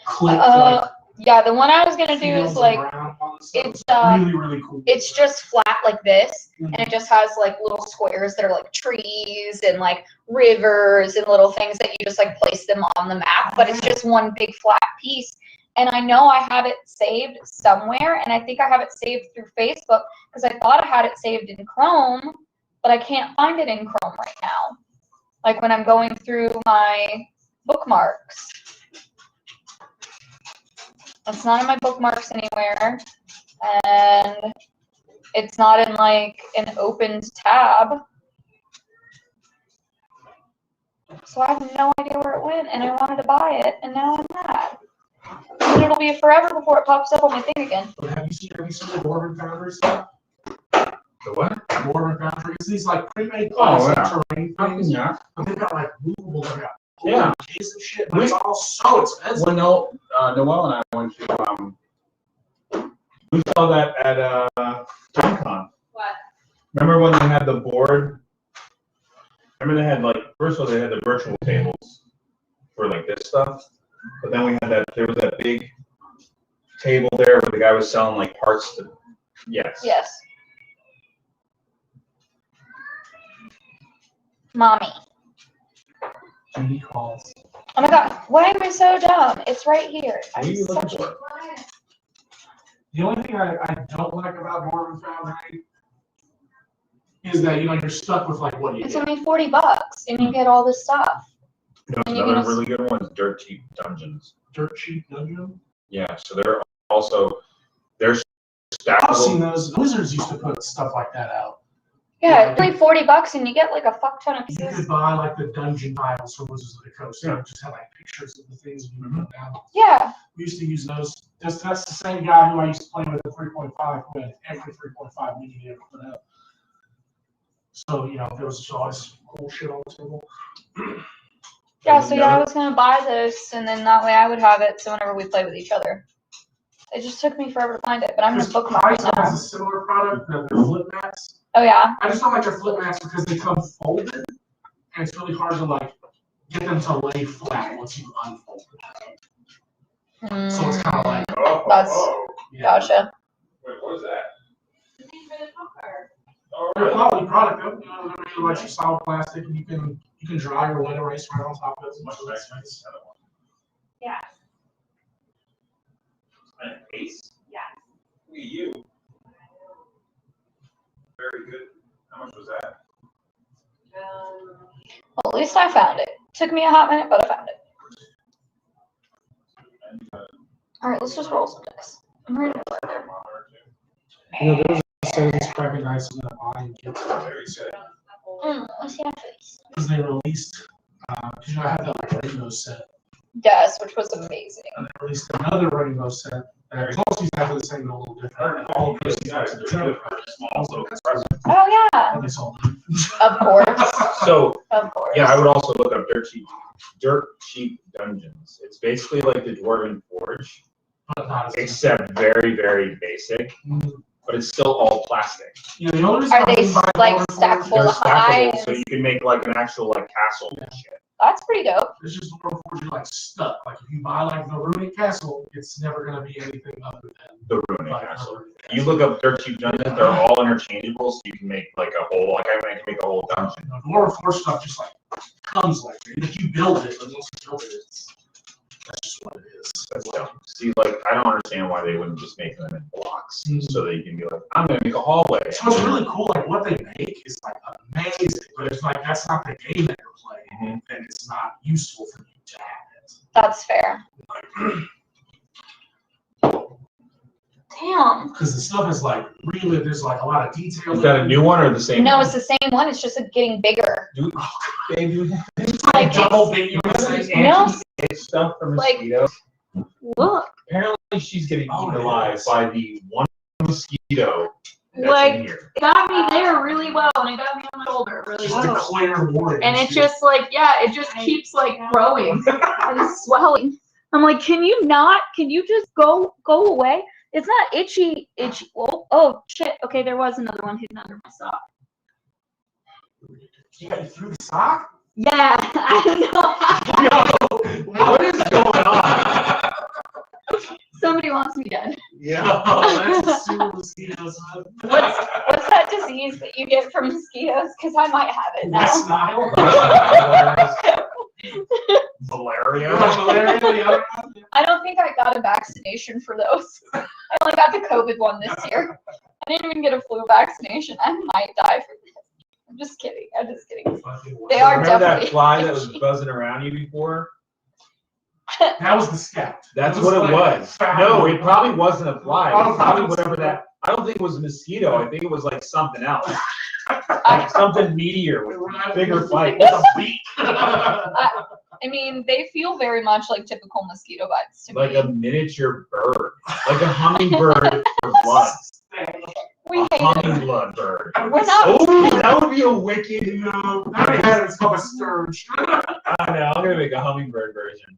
A: click like
B: Yeah, the one I was gonna do
A: fields
B: is like
A: around all this stuff.
B: it's
A: really, really cool.
B: it's just flat like this,
A: Mhm.
B: and it just has like little squares that are like trees and like rivers and little things that you just like place them on the map, but it's just one big flat piece. And I know I have it saved somewhere, and I think I have it saved through Facebook because I thought I had it saved in Chrome, but I can't find it in Chrome right now. Like when I'm going through my bookmarks. It's not in my bookmarks anywhere, and it's not in like an opened tab. So I have no idea where it went, and I wanted to buy it, and now I'm mad. And it'll be forever before it pops up on my thing again.
A: But have you seen the Dwarven Foundry stuff?
C: The what?
A: Dwarven Foundry. It's these like pre-made
C: Oh,
A: plastic terrain things.
C: Yeah.
A: But they've got like movable, they've got
C: Yeah.
A: case and shit, but it's all so expensive.
C: When Noel and I went to, we saw that at Gen-Con.
B: What?
C: Remember when they had the board? Remember they had like, first of all, they had the virtual tables for like this stuff, but then we had that, there was that big table there where the guy was selling like parts to, yes.
B: Yes. Mommy.
A: Judy calls.
B: Oh my god, why am I so dumb? It's right here.
C: What are you looking for?
A: The only thing I don't like about Dwarven Foundry is that, you know, you're stuck with like what you
B: It's
A: get.
B: only $40 and you get all this stuff.
C: You know,
B: And you
C: another
B: can
C: really good one is Dirt Cheap Dungeons.
A: Dirt cheap dungeon.
C: Yeah, so they're also, they're
A: I've seen
C: stackable.
A: those. Wizards used to put stuff like that out.
B: Yeah, it's only $40 and you get like a fuck ton of
A: You
B: pieces.
A: could buy like the dungeon tiles for Wizards of the Coast. You know, just have like pictures of the things you can put down.
B: Yeah.
A: We used to use those. That's the same guy who I used to play with at 3.5 who had every 3.5 mini he ever put out. So, you know, there was just always cool shit on the table.
B: Yeah, so yeah, I was gonna buy this and then that way I would have it so whenever we play with each other. It just took me forever to find it, but I'm gonna bookmark it
A: Paizo has
B: now.
A: a similar product, they're flip mats.
B: Oh yeah.
A: I just don't like their flip mats because they come folded, and it's really hard to like get them to lay flat once you unfold them. So it's kind of like,
B: That's-
A: yeah.
B: Gotcha.
C: Wait, what was that?
A: They're a quality product, though. You know, they're made of like solid plastic, and you can dry your wet erase right on top of it.
C: Much nice.
B: Yeah.
C: An ace?
B: Yeah.
C: Look at you. Very good. How much was that?
B: Well, at least I found it. Took me a hot minute, but I found it. Alright, let's just roll some dice. I'm ready to play.
A: You know, there was a set of these crappy dice I'm gonna buy and get
C: Very good.
B: Let's see my face.
A: because they released. Because you know, I have that like rainbow set,
B: Yes, which was amazing.
A: and they released another rainbow set that is almost exactly the same, but a little different. All of those guys are
C: Small, so
B: Oh yeah.
A: They sold
B: Of course.
C: So,
B: Of course.
C: yeah, I would also look up Dirt Cheap Dungeons. It's basically like the Dwarven Forge,
A: but not as
C: except very, very basic, but it's still all plastic.
A: You know, the only reason
B: Are
A: I
B: they
A: didn't buy
B: like
A: Dwarven
B: stackable?
A: Forge-
C: They're stackable,
B: high
C: so you can make like an actual like castle and shit.
B: That's pretty dope.
A: It's just Dwarven Forge, you're like stuck. Like if you buy like the Runic Castle, it's never gonna be anything other than
C: The Runic
A: like
C: Castle.
A: the Runic
C: You
A: Castle.
C: look up Dirt Cheap Dungeons, they're all interchangeable, so you can make like a whole, like I can make a whole dungeon.
A: You know, Dwarven Forge stuff just like comes like that. If you build it, but once you build it, that's just what it is.
C: That's dope. See, like, I don't understand why they wouldn't just make them in blocks, so that you can be like, I'm gonna make a hallway.
A: So it's really cool. Like what they make is like amazing, but it's like that's not the game that you're playing, and it's not useful for you to have it.
B: That's fair. Damn.
A: Because the stuff is like really, there's like a lot of detail.
C: Is that a new one or the same?
B: No,
C: one?
B: it's the same one. It's just getting bigger.
C: Do they do
A: It's
B: like
A: like double big. You know what I'm saying?
B: No.
C: anti-itch stuff for
B: Like-
C: mosquitoes?
B: Look.
C: Apparently, she's getting
A: Oh,
C: eaten
A: it
C: alive
A: is.
C: by the one mosquito that's
B: Like-
C: in here.
B: It got me there really well, and it got me on the shoulder really
A: Just
B: well.
A: declare war.
B: And it's just like, yeah, it just keeps like growing and swelling. I'm like, can you just go away? It's not itchy. Oh shit. Okay, there was another one hidden under my sock.
A: You got you through the sock?
B: Yeah, I know.
C: What is going on?
B: Somebody wants me dead.
C: Yeah.
A: Oh, that's super mosquitoes.
B: What's that disease that you get from mosquitoes? Because I might have it
A: West
B: now.
A: Nile.
C: Malaria.
A: Malaria, the other one.
B: I don't think I got a vaccination for those. I only got the COVID one this year. I didn't even get a flu vaccination. I might die from this. I'm just kidding. They are
C: Remember
B: definitely
C: that fly that was
B: itchy.
C: buzzing around you before?
A: That was the scout.
C: That's
A: It
C: what it
A: like
C: was.
A: foul.
C: No, it probably wasn't a fly. It was probably
A: Oh,
C: whatever that. I don't think it was a mosquito. I think it was like something else.
B: I-
C: Like something meteor with bigger flight.
A: With a beak.
B: I mean, they feel very much like typical mosquito bites to
C: Like
B: me.
C: a miniature bird. Like a hummingbird for blood.
B: We
C: A
B: hate it.
C: hummingblood bird.
B: We're not.
C: Oh, that would be a wicked.
A: It's called a scourge.
C: I know. I'm gonna make a hummingbird version.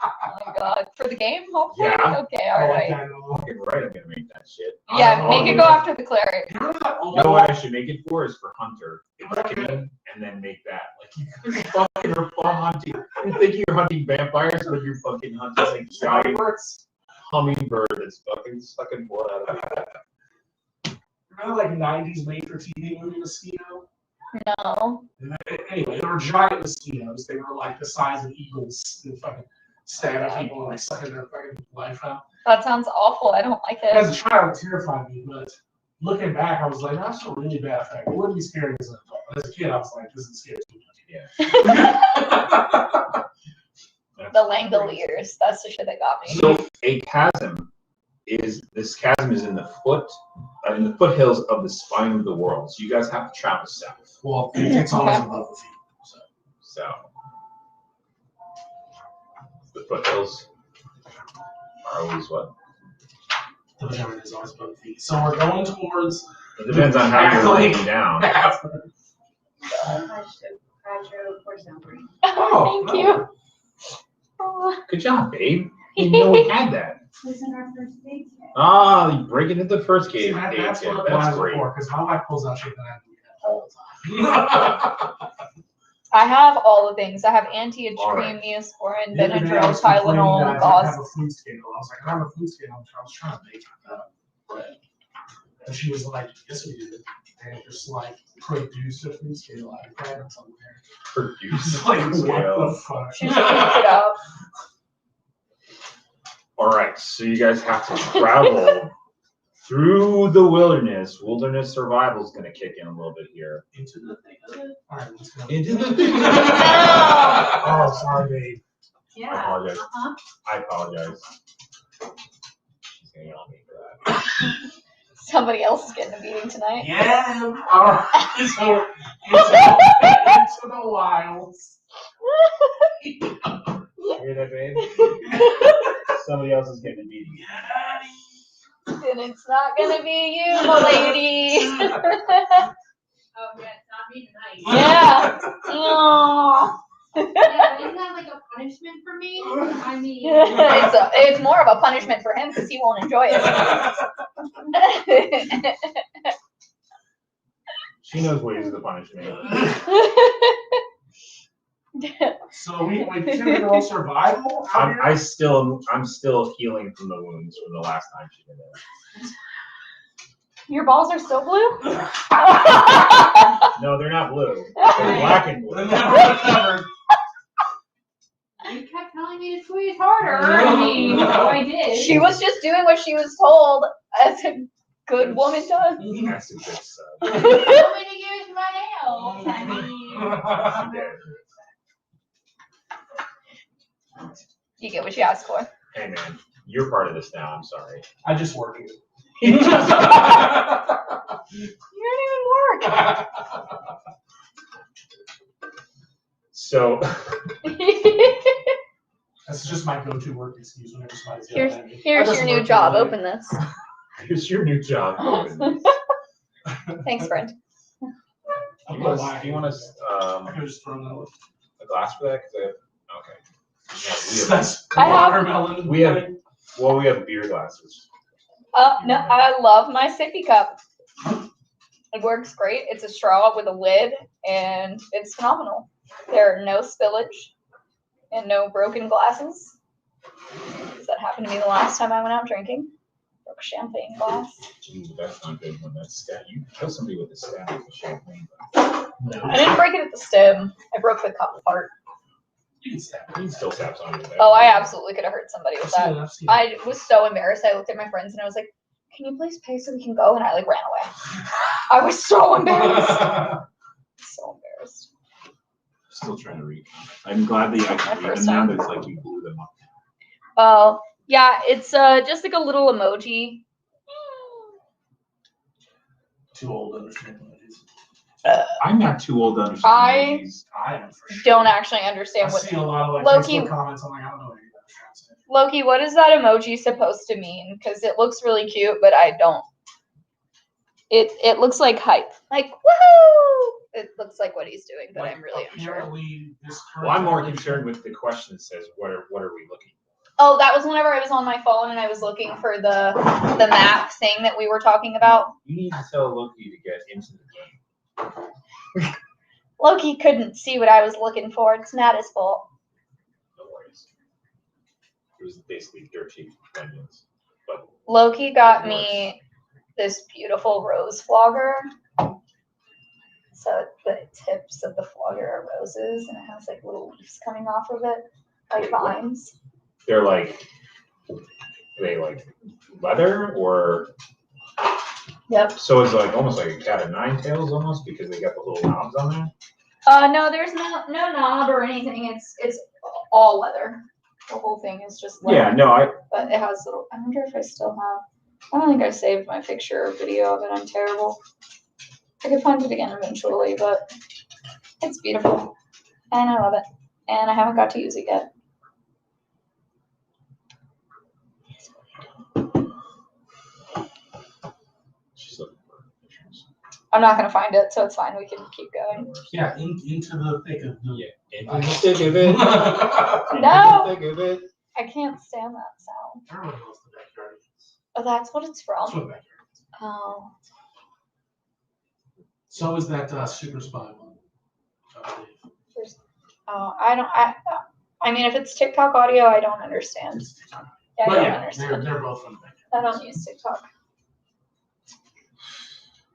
B: Oh my god. For the game, hopefully?
C: Yeah.
B: Okay,
A: I like
B: alright.
A: that.
C: Fucking right, I'm gonna make that shit.
B: Yeah, make it go after the cleric.
C: You know what I should make it for is for hunter. And then make that. Like you guys fucking are fun hunting. You think you're hunting vampires, but you're fucking hunting like giant hummingbird that's fucking sucking blood out of it.
A: Remember like 90s made for TV movie Mosquito?
B: No.
A: Anyway, they were giant mosquitoes. They were like the size of eagles and fucking stabbing people and like sucking their fucking life out.
B: That sounds awful. I don't like
A: As
B: it.
A: a child, it terrified me, but looking back, I was like, that's a really bad effect. It wouldn't be scary as an adult. But as a kid, I was like, this is scary too much.
C: Yeah.
B: The Langoliers. That's the shit that got me.
C: So a chasm is in the foothills of the spine of the world. So you guys have to travel south.
A: Well, it's always above the feet.
C: So the foothills are always what?
A: The vagina is always above the feet. So we're going towards.
C: It depends on how you're laying down.
B: Oh, thank you. Oh.
C: Good job, babe. You know we had that.
E: Wasn't our first date yet?
C: Ah, you break it into the first
A: See,
C: game.
A: that's what it
C: That's
A: was
C: great.
A: before, because my wife pulls out shit that I do that all the time.
B: I have all the things. I have anti-itch
C: All
B: cream,
C: right.
B: Neosporin,
A: The other day, I
B: Benadryl,
A: was complaining that
B: Tylenol,
A: I didn't
B: gauze.
A: have a food scale. I was like, I have a food scale. I was trying to make bread. And she was like, yes, we did. And just like produce a food scale out of bread somewhere.
C: Produce.
A: Like, what
C: Scale.
A: the fuck?
B: She just picked it up.
C: All right, so you guys have to travel through the wilderness. Wilderness survival is going to kick in a little bit here.
A: Into the thing of it. All right, let's go.
C: Into the
A: Oh, sorry, babe.
C: I
E: Yeah.
C: apologize.
E: Uh-huh.
C: I apologize. She's going to yell at me for that.
B: Somebody else is getting a beating tonight.
A: Yeah. All right. So, into the wilds.
C: You hear that, babe? Somebody else is getting a beating.
B: And it's not gonna be you, my lady.
E: Oh, yeah, it's not me tonight.
B: Yeah. Aw.
E: Yeah, but isn't that like a punishment for me? I mean,
B: It's more of a punishment for him because he won't enjoy it.
C: She knows ways to punish me.
A: So we two roll survival out here?
C: I'm still healing from the wounds from the last time she did it.
B: Your balls are still blue?
C: No, they're not blue. They're black and blue.
E: you kept telling me to squeeze harder. I mean, so I did.
B: She was just doing what she was told, as a good woman does.
C: That's a good son.
E: You told me to use my nails. I mean,
B: You get what you asked for.
C: Hey man, you're part of this now. I'm sorry.
A: I just work it.
B: You didn't even work.
C: So
A: That's just my go-to work excuse whenever somebody's yelling at me.
B: Here's
A: I just
B: your new
A: work
B: job.
A: all day.
B: Open this.
C: here's your new job.
B: Thanks, friend.
A: I'm
C: Do
A: not
C: you
A: lying.
C: want us
A: I could just throw that.
C: a glass for that? 'Cause okay.
A: That's
B: I have-
A: watermelon.
C: We have we have beer glasses.
B: No, I love my sippy cup. It works great. It's a straw with a lid, and it's phenomenal. There are no spillage and no broken glasses. That happened to me the last time I went out drinking. Broke a champagne glass.
C: Ooh, that's not good when that's stab. You kill somebody with a stab with a champagne.
A: No.
B: I didn't break it at the stem. I broke the cup part.
A: You can stab
C: You can still stab somebody with that.
B: Oh, I absolutely could have hurt somebody with that.
A: I've seen it.
B: I was so embarrassed. I looked at my friends and I was like, "Can you please pay so we can go?" And I like ran away. I was so embarrassed. So embarrassed.
D: Still trying to read. I'm glad that I can read them now. It's like you blew them up.
B: Oh, yeah, it's just like a little emoji.
A: Too old to understand what it is.
D: I'm not too old to
B: I
D: understand emojis.
A: I am for sure.
B: don't actually
A: I
B: understand what.
A: see a lot of like
B: Loki-
A: Facebook comments. I'm like, I don't know what you're trying to say.
B: Loki, what is that emoji supposed to mean? Because it looks really cute, but I don't. It looks like hype. Like, woohoo! It looks like what he's doing, but
A: Like,
B: I'm really unsure.
A: apparently this current
C: Well, I'm more
A: generation-
C: concerned with the question that says, what are we looking for?
B: Oh, that was whenever I was on my phone and I was looking for the map thing that we were talking about.
C: You need to tell Loki to get into the game.
B: Loki couldn't see what I was looking for. It's not his fault.
C: No worries. It was basically dirt cheap vengeance. But
B: Loki got me this beautiful rose flogger. So the tips of the flogger are roses, and it has like little leaves coming off of it, like vines.
C: they're like, are they like leather or?
B: Yep.
C: So it's like almost like a cat of nine tails almost because they got the little knobs on there.
B: No, there's no knob or anything. It's all leather. The whole thing is just leather.
C: Yeah, no,
B: But it has little. I wonder if I still have. I don't think I saved my picture or video of it. I'm terrible. I could find it again eventually, but it's beautiful, and I love it. And I haven't got to use it yet.
C: she's looking for pictures.
B: I'm not gonna find it, so it's fine. We can keep going.
A: Yeah, into the thick of the.
C: Yeah, into the thick of it.
B: No!
C: Into the thick of it.
B: I can't stand that sound.
A: Everyone knows the backyard is.
B: Oh, that's what it's
A: That's
B: from.
A: what backyard is.
B: Oh,
A: So is that super spy one. I believe.
B: I don't. I mean, if it's TikTok audio, I don't understand.
A: It's TikTok.
B: Yeah, I
A: But
B: don't
A: yeah,
B: understand.
A: they're both from the backyard.
B: I don't use TikTok.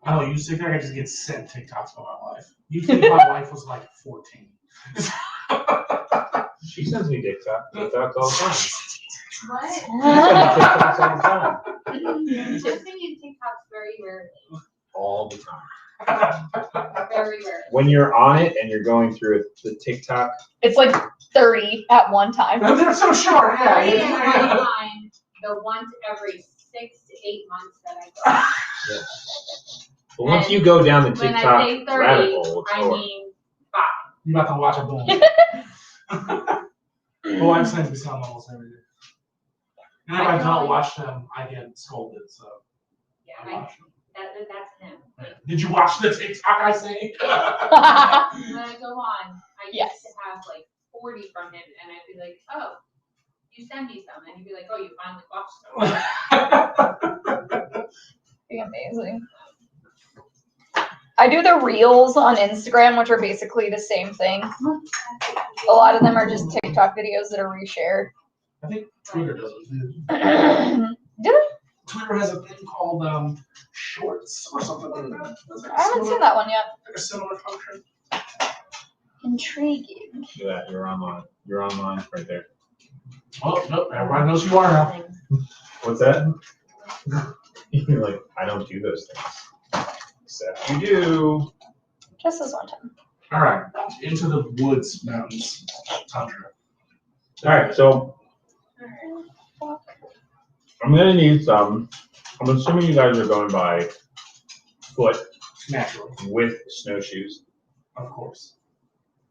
A: I don't use TikTok. I just get sent TikToks by my wife. You think my wife was like 14?
C: She sends me TikToks all the time.
E: What?
C: She sends me TikToks all the time.
E: I'm thinking TikTok's very rarely.
C: All the time.
E: Very rarely.
C: When you're on it and you're going through the TikTok,
B: It's like 30 at one time.
A: They're so short.
E: I
A: Yeah.
E: find the once every 6 to 8 months that I go.
C: but once you go down the
E: When I
C: TikTok
E: say 30,
C: rabbit hole, it's
E: I
C: over.
E: mean 5.
A: You about to watch a boom. My wife sends me some almost every day. And if I don't watch them, I get scolded. So
E: Yeah,
A: I watch them.
E: that's him.
A: Did you watch the TikTok I say?
E: When I go on, I
B: Yes.
E: used to have like 40 from him, and I'd be like, oh, you send me some. And he'd be like, oh, you finally watched them.
B: Be amazing. I do the reels on Instagram, which are basically the same thing. A lot of them are just TikTok videos that are reshared.
A: I think Twitter does it too.
B: Do it?
A: Twitter has a thing called Shorts or something like that. Does it
B: I haven't seen that one yet.
A: like a similar function.
B: Intriguing.
C: Look at that, you're online. You're online right there.
A: Oh, nope, everybody knows who you are now.
C: What's that? You're like, I don't do those things. Except you do.
B: Just this one time.
A: All right, into the woods, mountains, tundra.
C: All right, so I'm gonna need some. I'm assuming you guys are going by foot
A: Naturally,
C: with snowshoes.
A: of course.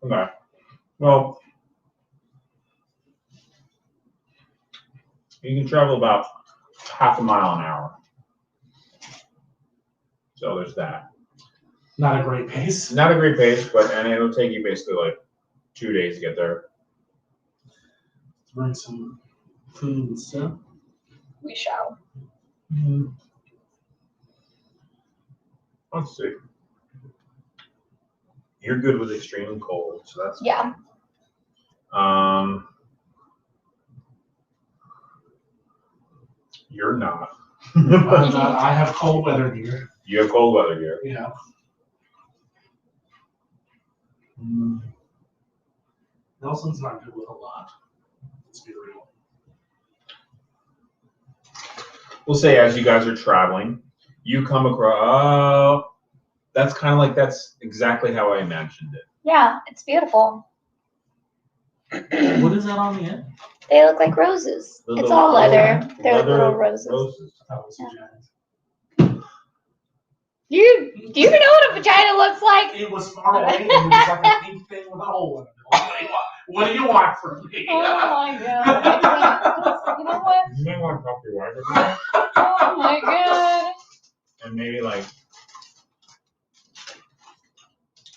C: Okay. Well, you can travel about half a mile an hour. So there's that.
A: Not a great pace.
C: Not a great pace, and it'll take you basically like 2 days to get there.
A: Bring some food and stuff.
B: We shall.
C: Let's see. You're good with extreme cold, so that's
B: Yeah.
C: You're not.
A: I have cold weather gear.
C: You have cold weather gear.
A: Yeah. Nelson's not good with a lot. Let's be real.
C: We'll say as you guys are traveling, you come across. That's kind of like that's exactly how I imagined it.
B: Yeah, it's beautiful.
A: What is that on the end?
B: They look like roses.
C: The
B: It's
C: little-
B: all leather. They're
C: leather
B: little roses.
A: I thought it was a giant.
B: You Do you even know what a vagina looks like?
A: It was far away, and it was like a pink thing with a hole in it. What do you want from me?
B: Oh my god. You know what?
C: You may want to talk to your wife about it,
B: Oh my god.
C: and maybe like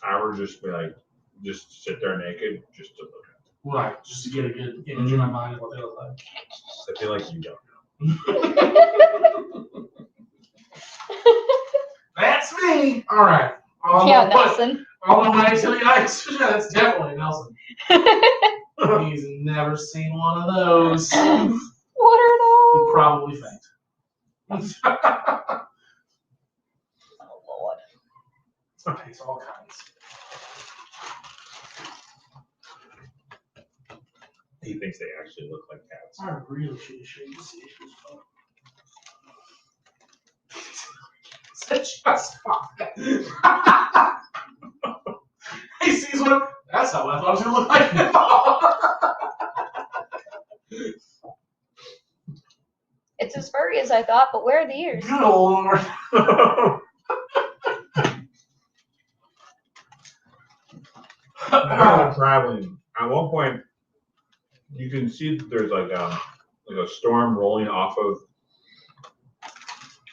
C: I would just be like, just sit there naked, just to look at it.
A: Right, just to get a good image in my mind of what they look like.
C: I feel like you don't know.
A: That's me. All right.
B: Yeah, Nelson.
A: All the way to the ice. That's definitely Nelson. He's never seen one of those.
B: What are
A: He
B: those?
A: probably faint.
B: Oh lord.
A: It's all kinds.
C: He thinks they actually look like cats.
A: I really should show you see it. Just stop it. He sees one. That's how I thought it was gonna look like.
B: It's as furry as I thought, but where are the ears?
A: Good lord.
C: Traveling. At one point, you can see that there's like a storm rolling off of.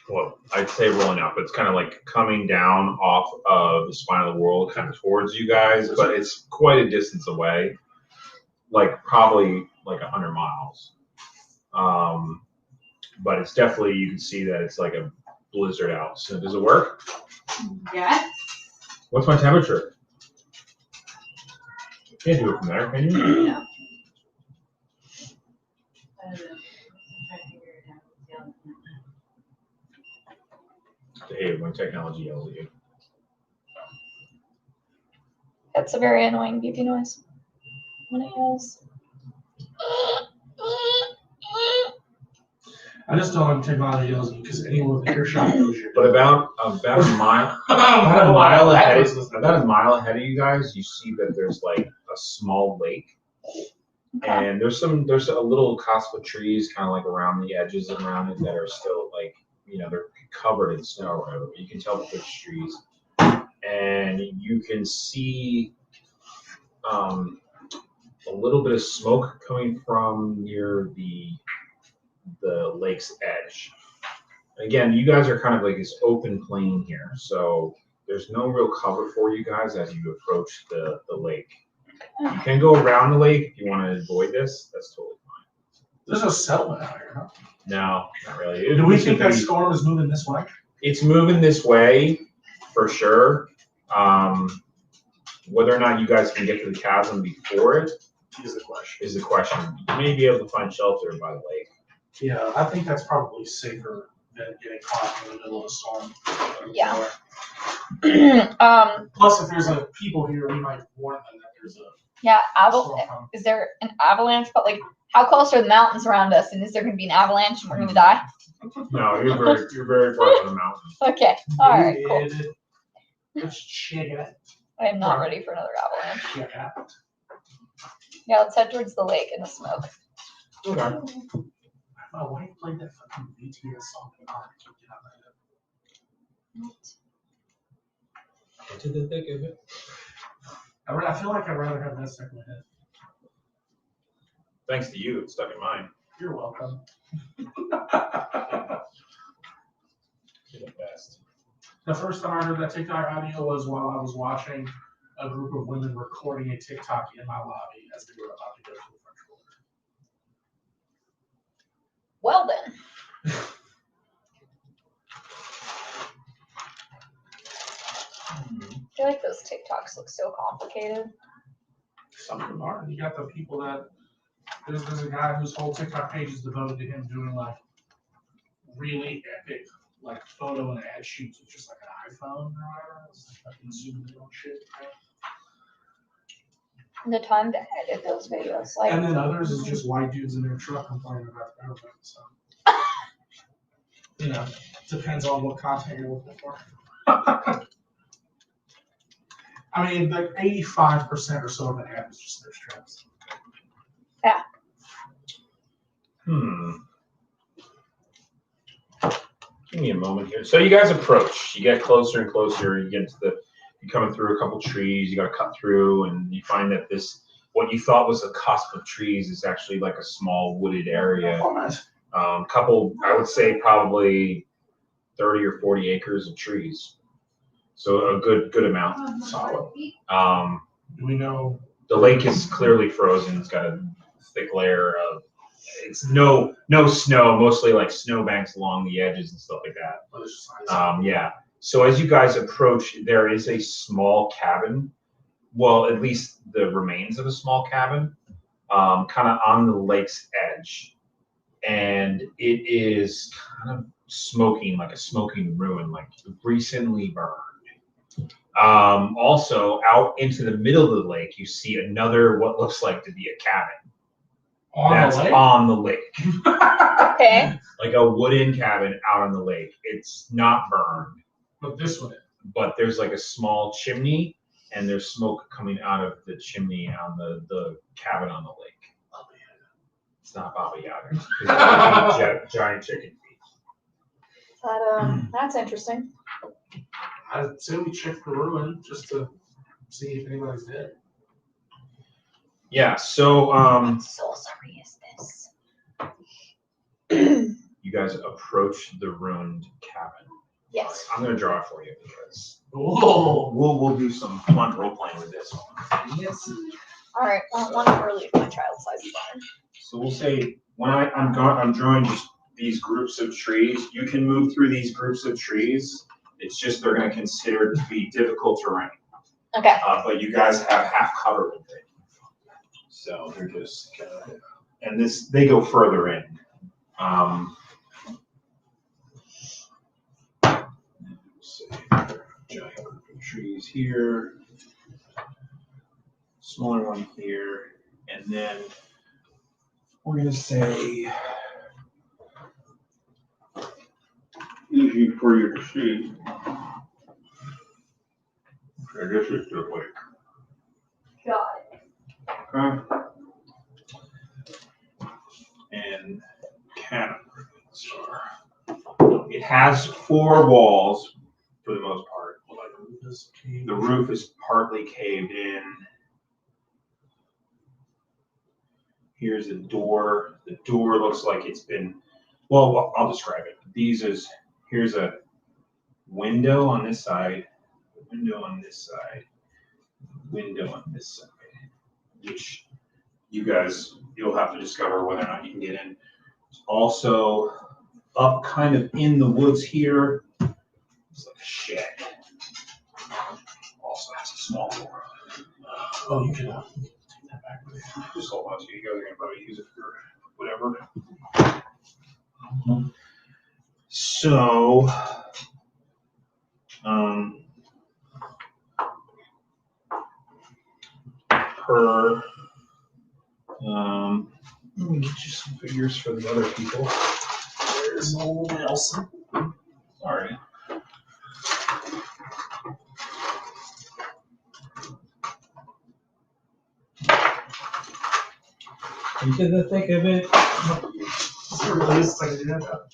C: Well, I'd say rolling off. It's kind of like coming down off of the spine of the world, kind of towards you guys, but it's quite a distance away, like probably like 100 miles. But it's definitely, you can see that it's like a blizzard out. So does it work?
E: Yes.
C: What's my temperature? You can't do it from there, can you?
E: No. I don't know. I'm trying to figure it out.
C: I hate it when technology yells at you.
B: That's a very annoying beepy noise. When it yells.
A: I just don't like technology yells because anyone with earshot knows you're.
C: But about a mile ahead of you guys, you see that there's like a small lake, and there's a little copse of trees kind of like around the edges and around it that are still like, you know, they're covered in snow or whatever. But you can tell that there's trees, and you can see a little bit of smoke coming from near the lake's edge. Again, you guys are kind of like this open plain here, so there's no real cover for you guys as you approach the lake. You can go around the lake if you want to avoid this. That's totally fine.
A: There's no settlement out here, huh?
C: No, not really.
A: Do we think that storm is moving this way?
C: It's moving this way for sure. Whether or not you guys can get to the chasm before it
A: Is the question.
C: is the question. You may be able to find shelter by the lake.
A: Yeah, I think that's probably safer than getting caught in the middle of a storm.
B: Yeah.
A: Plus, if there's people here, we might warn them that there's a
B: Yeah,
A: storm coming.
B: is there an avalanche? But like, how close are the mountains around us? And is there going to be an avalanche and we're going to die?
C: No, you're very far from the mountain.
B: Okay. All right. Cool.
A: Let's check it out.
B: I am not ready for another avalanche.
A: Check it out.
B: Yeah, let's head towards the lake and the smoke.
C: Okay.
A: My wife played that fucking BTS song in the car. I can't get out of my head.
C: Into the thick of it.
A: I feel like I'd rather have that stuck in my head.
C: Thanks to you, it's stuck in mine.
A: You're welcome.
C: You're the best.
A: The first time I heard that TikTok audio was while I was watching a group of women recording a TikTok in my lobby as they were about to go to the French Quarter.
B: Well then. I feel like those TikToks look so complicated.
A: Some of them are. You got the people that there's a guy whose whole TikTok page is devoted to him doing like really epic like photo and ad shoots with just like an iPhone or whatever. It's like fucking zooming in on shit.
B: The time to edit those videos, like.
A: And then others is just white dudes in their truck complaining about the government. So you know, depends on what content you're looking for. I mean, like 85% or so of the app is just their straps.
C: Give me a moment here. So you guys approach. You get closer and closer. You get to you're coming through a couple trees. You got to cut through, and you find that what you thought was a cusp of trees is actually like a small wooded area.
A: Oh, nice.
C: Couple, I would say probably 30 or 40 acres of trees. So a good amount.
A: Solid. Do we know?
C: The lake is clearly frozen. It's got a thick layer of, it's no snow, mostly like snowbanks along the edges and stuff like that. Yeah. So as you guys approach, there is a small cabin. Well, at least the remains of a small cabin, kind of on the lake's edge. And it is kind of smoking, like a smoking ruin, like recently burned. Also, out into the middle of the lake, you see another, what looks like to be a cabin. On the lake.
B: Okay.
C: Like a wooden cabin out on the lake. It's not burned.
A: But this one.
C: But there's like a small chimney, and there's smoke coming out of the chimney on the cabin on the lake. It's not Baba Yaga. It's giant chicken feet.
B: That's interesting.
A: I'd say we check the ruin just to see if anybody's dead.
C: Yeah, so
B: What sorcery is this?
C: you guys approach the ruined cabin.
B: Yes.
C: I'm gonna draw it for you because
A: Whoa.
C: we'll do some fun role playing with this one.
A: Yes.
B: All right. Well, one for relief my child size barn.
C: So we'll say when I'm drawing just these groups of trees. You can move through these groups of trees. It's just they're going to consider it to be difficult terrain.
B: Okay.
C: But you guys have half cover with it, so they're just and they go further in. Giant group of trees here, smaller one here, and then we're gonna say, easy for you to see. Okay, this is the lake.
B: Got it.
C: Okay. And cabin. It has 4 walls for the most part. The roof is partly caved in. Here's a door. The door looks like it's been, well, I'll describe it. Here's a window on this side, a window on this side, window on this side, which you'll have to discover whether or not you can get in. Also, up kind of in the woods here, it's like a shed. Also has a small door.
A: Oh, you can take that back with you.
C: Just hold on to it. You guys are gonna probably use it for whatever. So, let me get you some figures for the other people.
A: There's old Nelson.
C: Sorry. Into the thick of it.
A: It's really is like a agenda.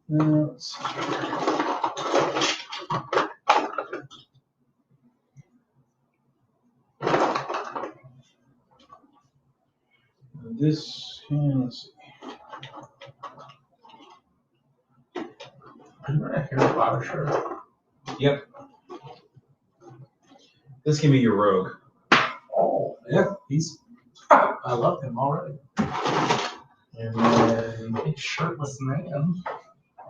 C: Let's see. This, let's see.
A: Are you wearing a Harry Potter shirt?
C: Yep. This can be your rogue.
A: Oh, yeah, I love him already. And then a shirtless man.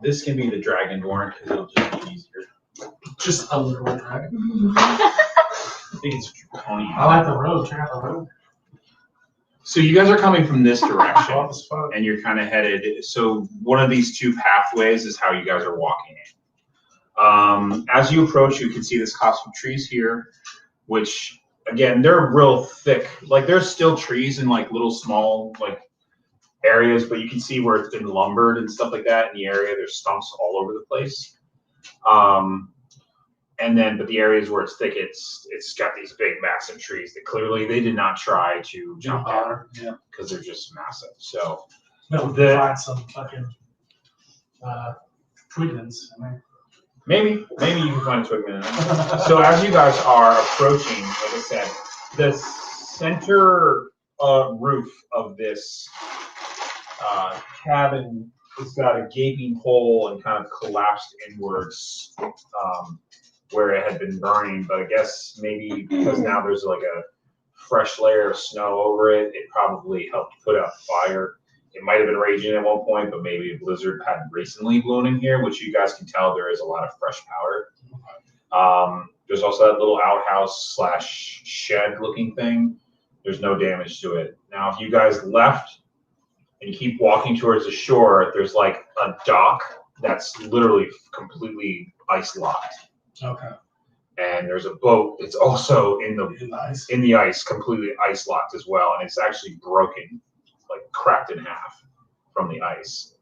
C: This can be the Dragonborn because it'll just be easier.
A: Just a literal dragon.
C: I think it's draconian.
A: I like the road. Check out the road.
C: So you guys are coming from this direction,
A: Love as fuck.
C: and you're kind of headed. So one of these 2 pathways is how you guys are walking in. As you approach, you can see this copse of trees here, which again they're real thick. Like there's still trees in like little small like areas, but you can see where it's been lumbered and stuff like that in the area. There's stumps all over the place. And then, but the areas where it's thick, it's got these big, massive trees that clearly they did not try to jump down
A: Yeah.
C: because they're just massive. So
A: No, we can find some fucking twiglins.
C: maybe you can find a twigman in there. So as you guys are approaching, like I said, the center roof of this cabin has got a gaping hole and kind of collapsed inwards where it had been burning. But I guess maybe because now there's like a fresh layer of snow over it, it probably helped put out the fire. It might have been raging at one point, but maybe a blizzard had recently blown in here, which you guys can tell there is a lot of fresh powder. There's also that little outhouse / shed looking thing. There's no damage to it. Now, if you guys left and you keep walking towards the shore, there's like a dock that's literally completely ice locked.
A: Okay.
C: And there's a boat that's also in the ice, completely ice locked as well, and it's actually broken, like cracked in half from the ice.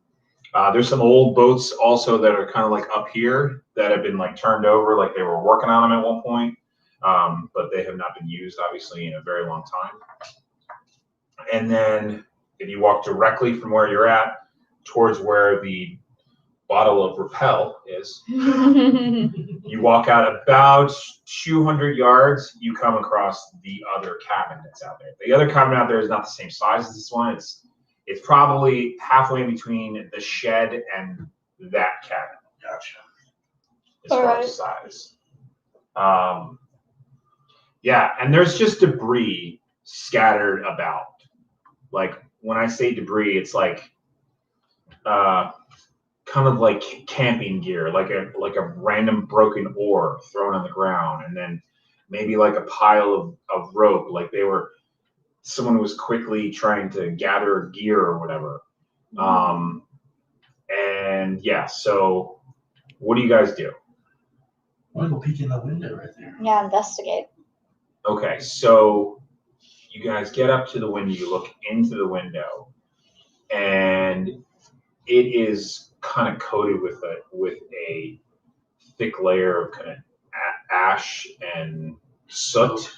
C: There's some old boats also that are kind of like up here that have been like turned over, like they were working on them at one point, but they have not been used obviously in a very long time. And then if you walk directly from where you're at towards where the bottle of Repel is, you walk out about 200 yards, you come across the other cabin that's out there. The other cabin out there is not the same size as this one. It's probably halfway in between the shed and that cabin.
A: Gotcha.
C: As far as size. Yeah, and there's just debris scattered about. Like when I say debris, it's like kind of like camping gear, like a random broken oar thrown on the ground, and then maybe like a pile of rope, like someone was quickly trying to gather gear or whatever. And yeah, so what do you guys do?
A: I'm gonna go peek in the window right there.
B: Yeah, investigate.
C: Okay, so you guys get up to the window, you look into the window, and it is kind of coated with a thick layer of kind of ash and soot.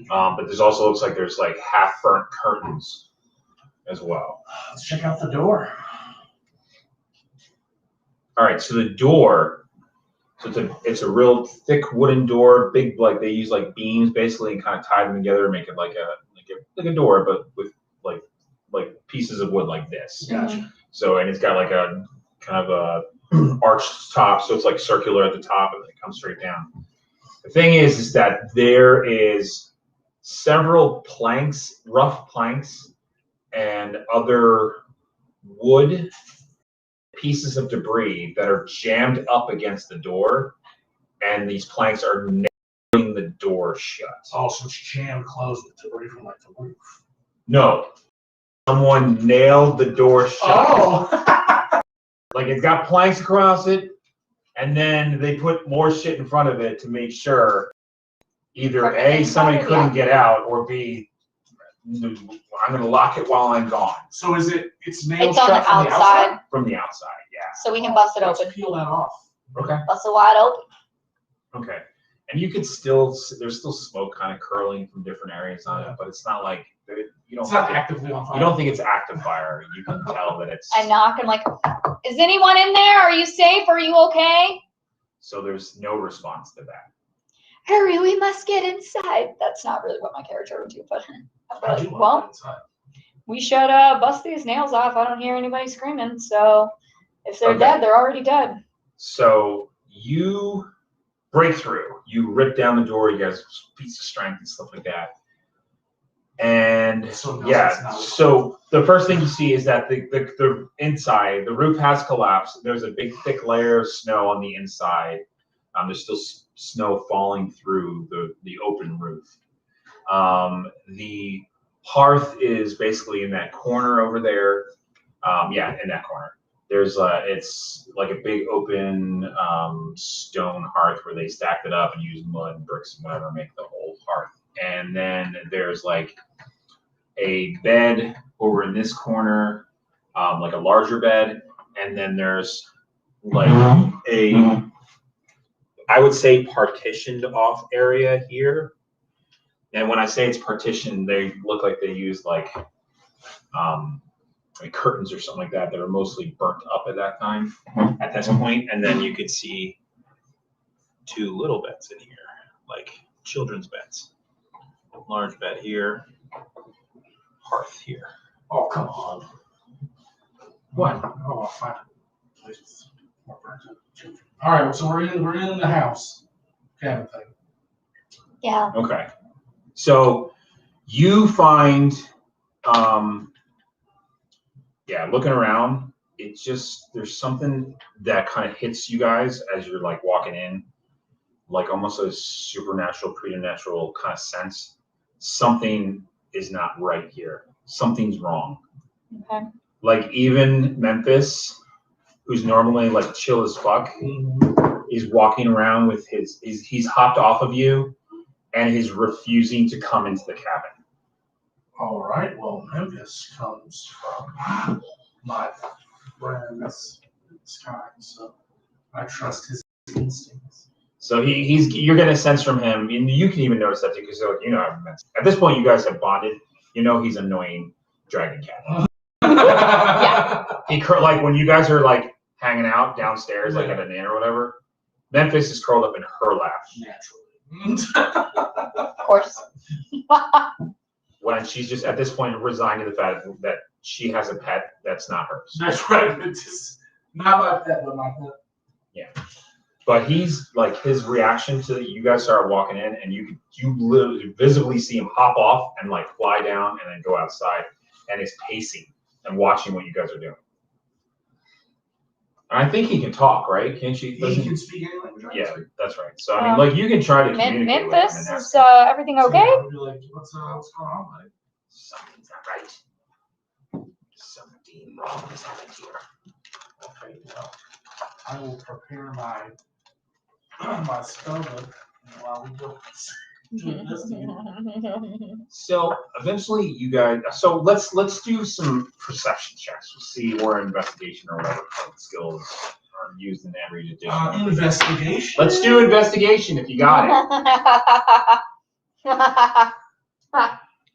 C: But there's also looks like there's like half burnt curtains as well.
A: Let's check out the door.
C: All right, so the door, so it's a real thick wooden door, big, like they use like beams basically and kind of tie them together and make it like a door, but with like pieces of wood like this.
A: Gotcha.
C: So, and it's got like a kind of a arched top, so it's like circular at the top and it comes straight down. The thing is that there is several planks, rough planks, and other wood pieces of debris that are jammed up against the door, and these planks are nailing the door shut.
A: Oh, so it's jammed closed with debris from like the roof.
C: No, someone nailed the door shut.
A: Oh.
C: Like it's got planks across it, and then they put more shit in front of it to make sure either A, somebody couldn't get out, or B, I'm gonna lock it while I'm gone.
A: So it's nailed
B: It's on
A: shut
B: the
A: from the
B: outside.
A: outside?
C: From the outside, yeah.
B: So we can bust it
A: Let's
B: open.
A: peel that off.
C: Okay.
B: Bust it wide open.
C: Okay. And you could still, there's still smoke kind of curling from different areas on it, but it's not like, you don't
A: It's not
C: think
A: actively on fire.
C: you don't think it's active fire. You can tell that it's.
B: I knock. I'm like, is anyone in there? Are you safe? Are you okay?
C: So there's no response to that.
B: Hurry, we must get inside. That's not really what my character would do, but I'm like, well, we should bust these nails off. I don't hear anybody screaming, so if they're dead, they're already dead.
C: So you break through. You rip down the door. You guys feats of strength and stuff like that. And so the first thing you see is that the inside, the roof has collapsed. There's a big thick layer of snow on the inside. There's still snow falling through the open roof. The hearth is basically in that corner over there. Yeah, in that corner. There's it's like a big open stone hearth where they stacked it up and used mud and bricks and whatever to make the whole hearth. And then there's like a bed over in this corner, like a larger bed. And then there's like I would say partitioned off area here. And when I say it's partitioned, they look like they use like curtains or something like that are mostly burnt up at that time, at this point. And then you could see 2 little beds in here, like children's beds. Large bed here, hearth here.
A: Oh, come on. What? Oh, fine. All right, so we're in the house cabin thing.
B: Yeah.
C: Okay. So you find, looking around, it's just, there's something that kind of hits you guys as you're like walking in, like almost a supernatural, preternatural kind of sense. Something is not right here. Something's wrong.
B: Okay.
C: Like even Memphis, who's normally like chill as fuck, is walking around with he's hopped off of you and he's refusing to come into the cabin.
A: All right, well, Memphis comes from my friends, this kind, so I trust his instincts.
C: So you're getting a sense from him, and you can even notice that too, because at this point you guys have bonded. You know he's annoying dragon cat.
B: Yeah.
C: He like when you guys are like hanging out downstairs, like at an inn or whatever. Memphis is curled up in her lap.
A: Naturally.
B: Of course.
C: When she's just at this point resigned to the fact that she has a pet that's not hers.
A: That's right. It's just not my pet, but my pet.
C: Yeah. But he's like his reaction to you guys start walking in, and you literally visibly see him hop off and like fly down and then go outside, and is pacing and watching what you guys are doing. And I think he can talk, right? Can't she?
A: He can speak any language. Right?
C: Yeah, that's right. So I mean, like you can try to communicate with him.
B: Memphis,
C: And
B: is everything okay?
A: So I'll be like, what's going on, buddy?
C: something's not right. Something wrong has happened here.
A: Okay, well, I will prepare my my spell book while we go to investigate.
C: So eventually, you guys. So let's do some perception checks. We'll see where investigation or whatever skills are used in every edition.
A: Investigation.
C: Let's do investigation if you got it.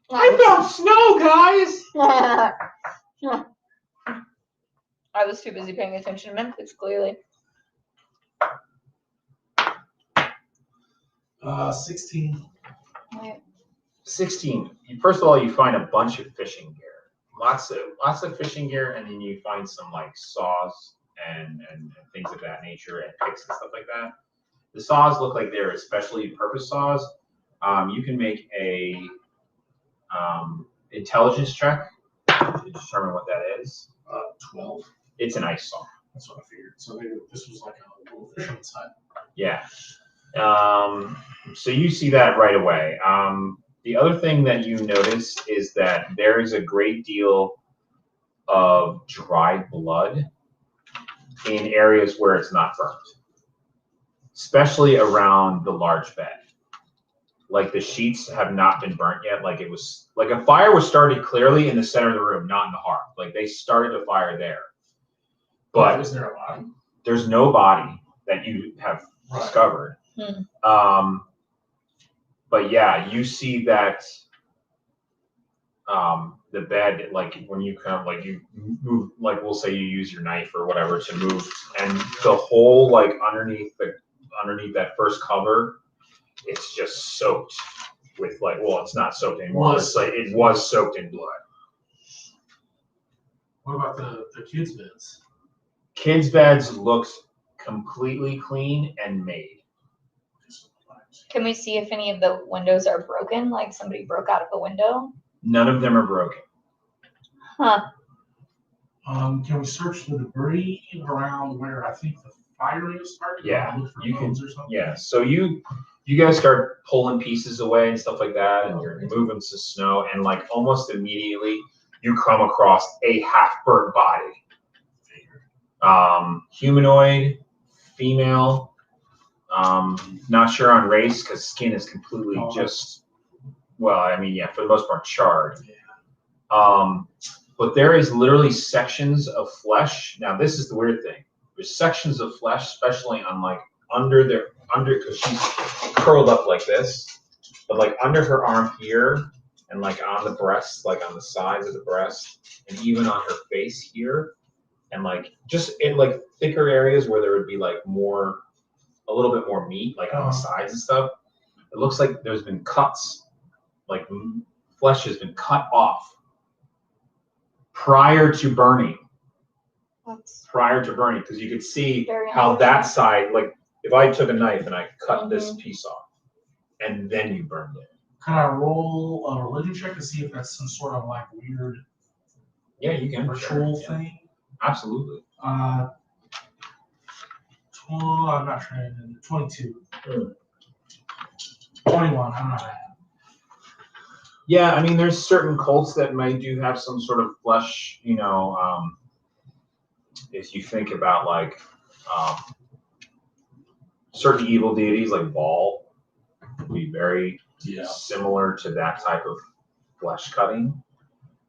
C: I found snow, guys.
B: I was too busy paying attention to Memphis, clearly.
A: 16.
B: Right.
C: 16. First of all, you find a bunch of fishing gear. Lots of fishing gear, and then you find some like saws and things of that nature, and picks and stuff like that. The saws look like they're especially purpose saws. You can make a intelligence check to determine what that is.
A: 12.
C: It's an ice saw.
A: That's what I figured. So maybe this was like a little fisherman's hut.
C: Yeah. So you see that right away. The other thing that you notice is that there is a great deal of dried blood in areas where it's not burnt, especially around the large bed. Like the sheets have not been burnt yet. Like it was like a fire was started clearly in the center of the room, not in the hearth. Like they started a fire there. But
A: is there a body?
C: there's no body that you have discovered. But yeah, you see that the bed, like when you kind of like you move, like we'll say you use your knife or whatever to move, and the whole like underneath that first cover, it's just soaked with like, well, it's not soaked anymore. It's like it was soaked in blood.
A: What about the kids' beds?
C: Kids' beds looked completely clean and made.
B: Can we see if any of the windows are broken? Like somebody broke out of a window?
C: None of them are broken.
B: Huh.
A: Can we search the debris around where I think the firing started?
C: Yeah,
A: Look for
C: you can.
A: bones or something?
C: Yeah, so you guys start pulling pieces away and stuff like that, and you're moving some snow, and like almost immediately you come across a half-burnt body. Humanoid, female. Not sure on race because skin is completely just, well, I mean, yeah, for the most part, charred. But there is literally sections of flesh. Now, this is the weird thing. There's sections of flesh, especially on like under under, because she's curled up like this, but like under her arm here, and like on the breast, like on the sides of the breast, and even on her face here, and like just in like thicker areas where there would be like more, a little bit more meat, like on the sides and stuff. It looks like there's been cuts, like flesh has been cut off prior to burning. Prior to burning, because you could see how that side, like if I took a knife and I cut this piece off, and then you burned it.
A: Can I roll a religion check to see if that's some sort of like weird
C: Yeah, you can.
A: ritual
C: Yeah.
A: thing?
C: Absolutely.
A: I'm not trained in 22. 21, I'm not.
C: Yeah, I mean, there's certain cults that might do have some sort of flesh, you know, if you think about like certain evil deities like Baal would be very similar to that type of flesh cutting.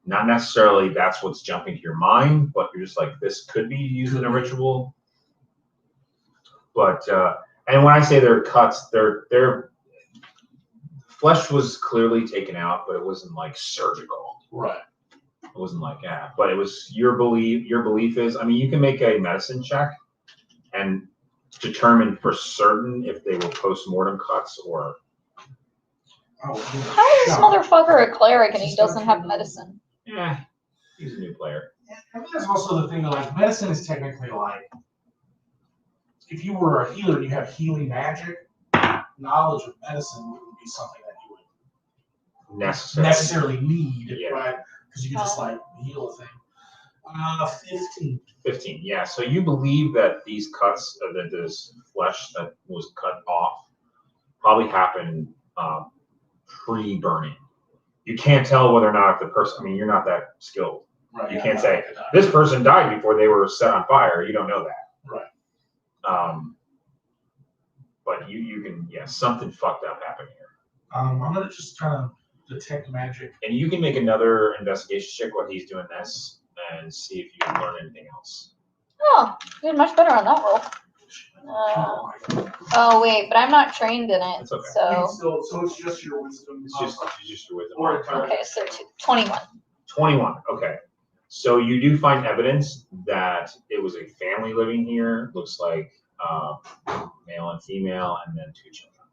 C: Not necessarily that's what's jumping to your mind, but you're just like, this could be used in a ritual. But and when I say they're cuts, they're flesh was clearly taken out, but it wasn't like surgical.
A: Right.
C: It wasn't like that. But it was your belief. Your belief is, I mean, you can make a medicine check and determine for certain if they were post-mortem cuts or.
B: How is this motherfucker a cleric and he doesn't have medicine?
C: Yeah, he's a new player.
A: I think that's also the thing that like medicine is technically like, if you were a healer and you have healing magic, knowledge of medicine wouldn't be something that you would necessarily need, right? Because you can just like heal a thing. 15.
C: 15, yeah. So you believe that these cuts, that this flesh that was cut off, probably happened pre-burning. You can't tell whether or not the person, I mean, you're not that skilled.
A: Right.
C: You can't say, this person died before they were set on fire. You don't know that.
A: Right.
C: But you can, something fucked up happened here.
A: I'm going to just kind of detect magic.
C: And you can make another investigation check while he's doing this and see if you can learn anything else.
B: Oh, you did much better on that roll. Oh wait, but I'm not trained in it.
C: It's okay.
A: So it's just your wisdom.
C: It's just your wisdom.
B: Okay, so 21.
C: 21. Okay. So you do find evidence that it was a family living here. Looks like male and female, and then 2 children.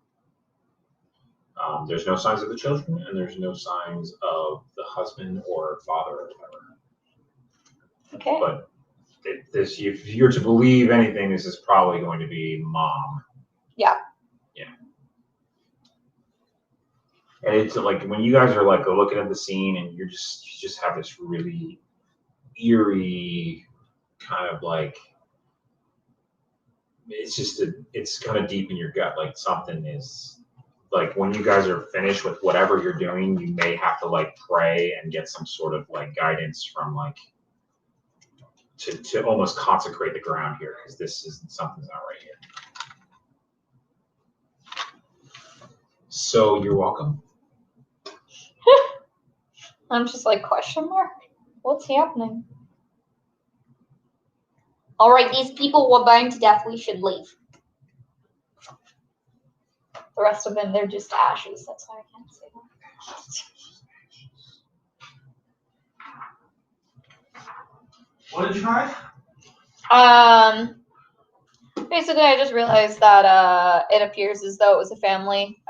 C: There's no signs of the children, and there's no signs of the husband or father or whatever.
B: Okay.
C: But if you're to believe anything, this is probably going to be mom.
B: Yeah.
C: Yeah. And it's like when you guys are like looking at the scene, and you just have this really eerie kind of like, it's kind of deep in your gut, like something is like, when you guys are finished with whatever you're doing, you may have to like pray and get some sort of like guidance from like to almost consecrate the ground here, because something's not right here. So you're welcome.
B: I'm just like, question mark? What's happening? All right, these people were burned to death. We should leave. The rest of them, they're just ashes. That's why I can't say that.
A: What did you find?
B: Basically, I just realized that it appears as though it was a family,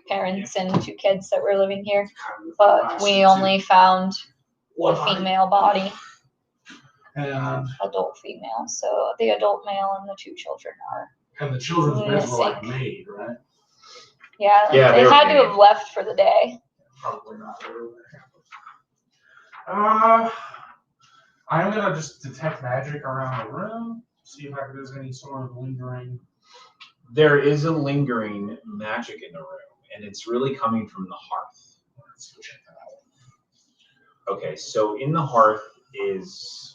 B: parents and 2 kids that were living here, but we only found the female body, adult female. So the adult male and the 2 children are.
A: And the children's beds were like
B: missing.
A: made, right?
B: Yeah, they had to have left for the day.
A: Probably not. I'm gonna just detect magic around the room, see if there's any sort of lingering.
C: There is a lingering magic in the room, and it's really coming from the hearth.
A: Let's go check that out.
C: Okay, so in the hearth is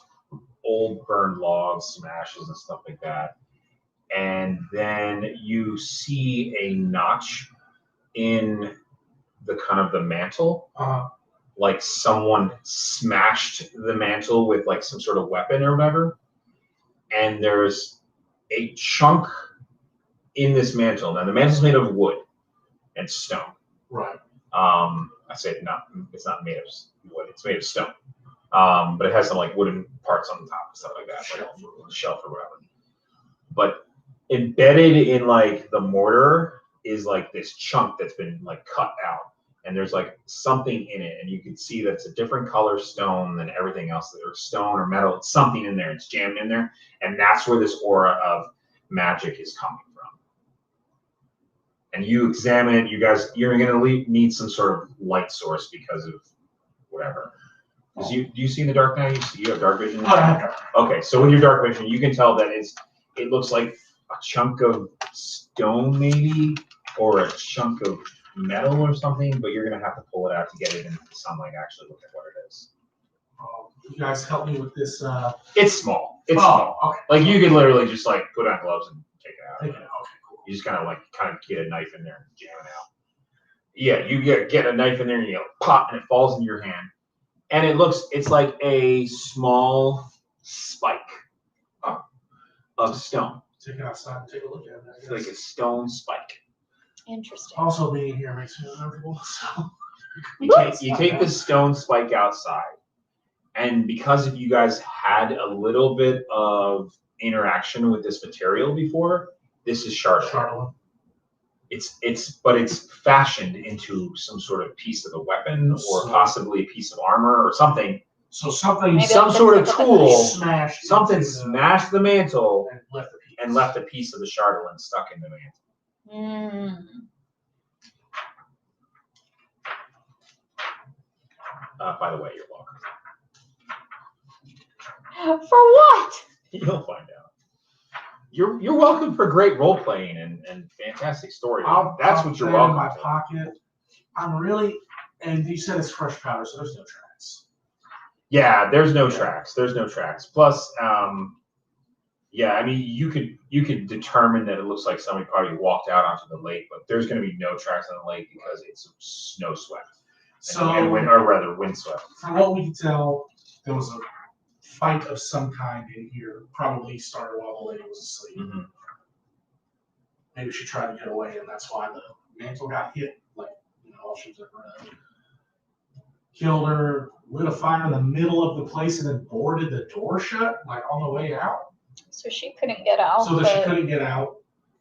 C: old burned logs, some ashes and stuff like that. And then you see a notch in the kind of the mantle. Like someone smashed the mantle with like some sort of weapon or whatever. And there's a chunk in this mantle. Now the mantle's made of wood and stone.
A: Right.
C: I say it's not made of wood, it's made of stone. But it has some like wooden parts on the top and stuff like that, like a shelf or whatever. But embedded in like the mortar is like this chunk that's been like cut out, and there's like something in it, and you can see that it's a different color stone than everything else, or stone or metal. It's something in there, it's jammed in there, and that's where this aura of magic is coming from. And you examine it, you're gonna need some sort of light source because of whatever. Do you see in the dark now? You have dark vision? Okay, so with your dark vision, you can tell that it looks like a chunk of stone maybe, or a chunk of metal or something, but you're gonna have to pull it out to get it into the sunlight, actually look at what it is.
A: You guys help me with this.
C: It's small. It's small.
A: Okay.
C: Like you could literally just like put on gloves and take it out.
A: Take it out. Okay, cool.
C: You just kind of get a knife in there and jam it out. Yeah, you get a knife in there and you pop, and it falls into your hand. And it's like a small spike of stone.
A: Take it outside and take a look at it.
C: It's like a stone spike.
B: Interesting.
A: Also, being here makes me uncomfortable. So
C: You take the stone spike outside, and because you guys had a little bit of interaction with this material before, this is charlotte. But it's fashioned into some sort of piece of a weapon, or possibly a piece of armor or something.
A: So something,
C: some sort of tool,
A: smashed
C: the mantle
A: and
C: left a piece of the charlatan stuck in the mantle. By the way, you're welcome.
B: For what?
C: You'll find out. You're welcome for great role playing and fantastic story. That's what you're welcome
A: in my
C: for.
A: pocket. And you said it's fresh powder, so there's no tracks.
C: Yeah, there's no tracks. Plus, yeah, I mean, you could determine that it looks like somebody probably walked out onto the lake, but there's going to be no tracks on the lake because it's snow swept. Windswept.
A: From what we can tell, there was a fight of some kind in here. Probably started while the lady was asleep.
C: Mm-hmm.
A: Maybe she tried to get away, and that's why the mantle got hit. Like, while she was around. Killed her, lit a fire in the middle of the place, and then boarded the door shut, like on the way out.
B: So she couldn't get out.
A: So that she couldn't get out.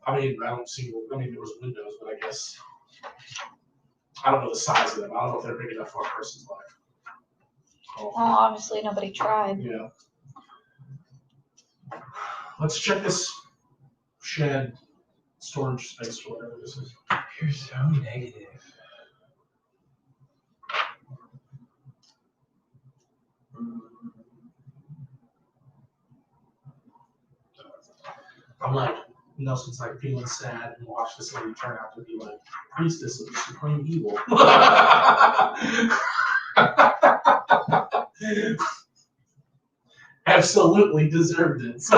A: I mean, there was windows, but I guess I don't know the size of them. I don't know if they're big enough for a person's life.
B: Well, obviously nobody tried.
A: Yeah. Let's check this shed, storage space, or whatever this is.
C: You're so negative.
A: I'm like, Nelson's like feeling sad and watch this lady turn out to be like priestess of the supreme evil. Absolutely deserved it. So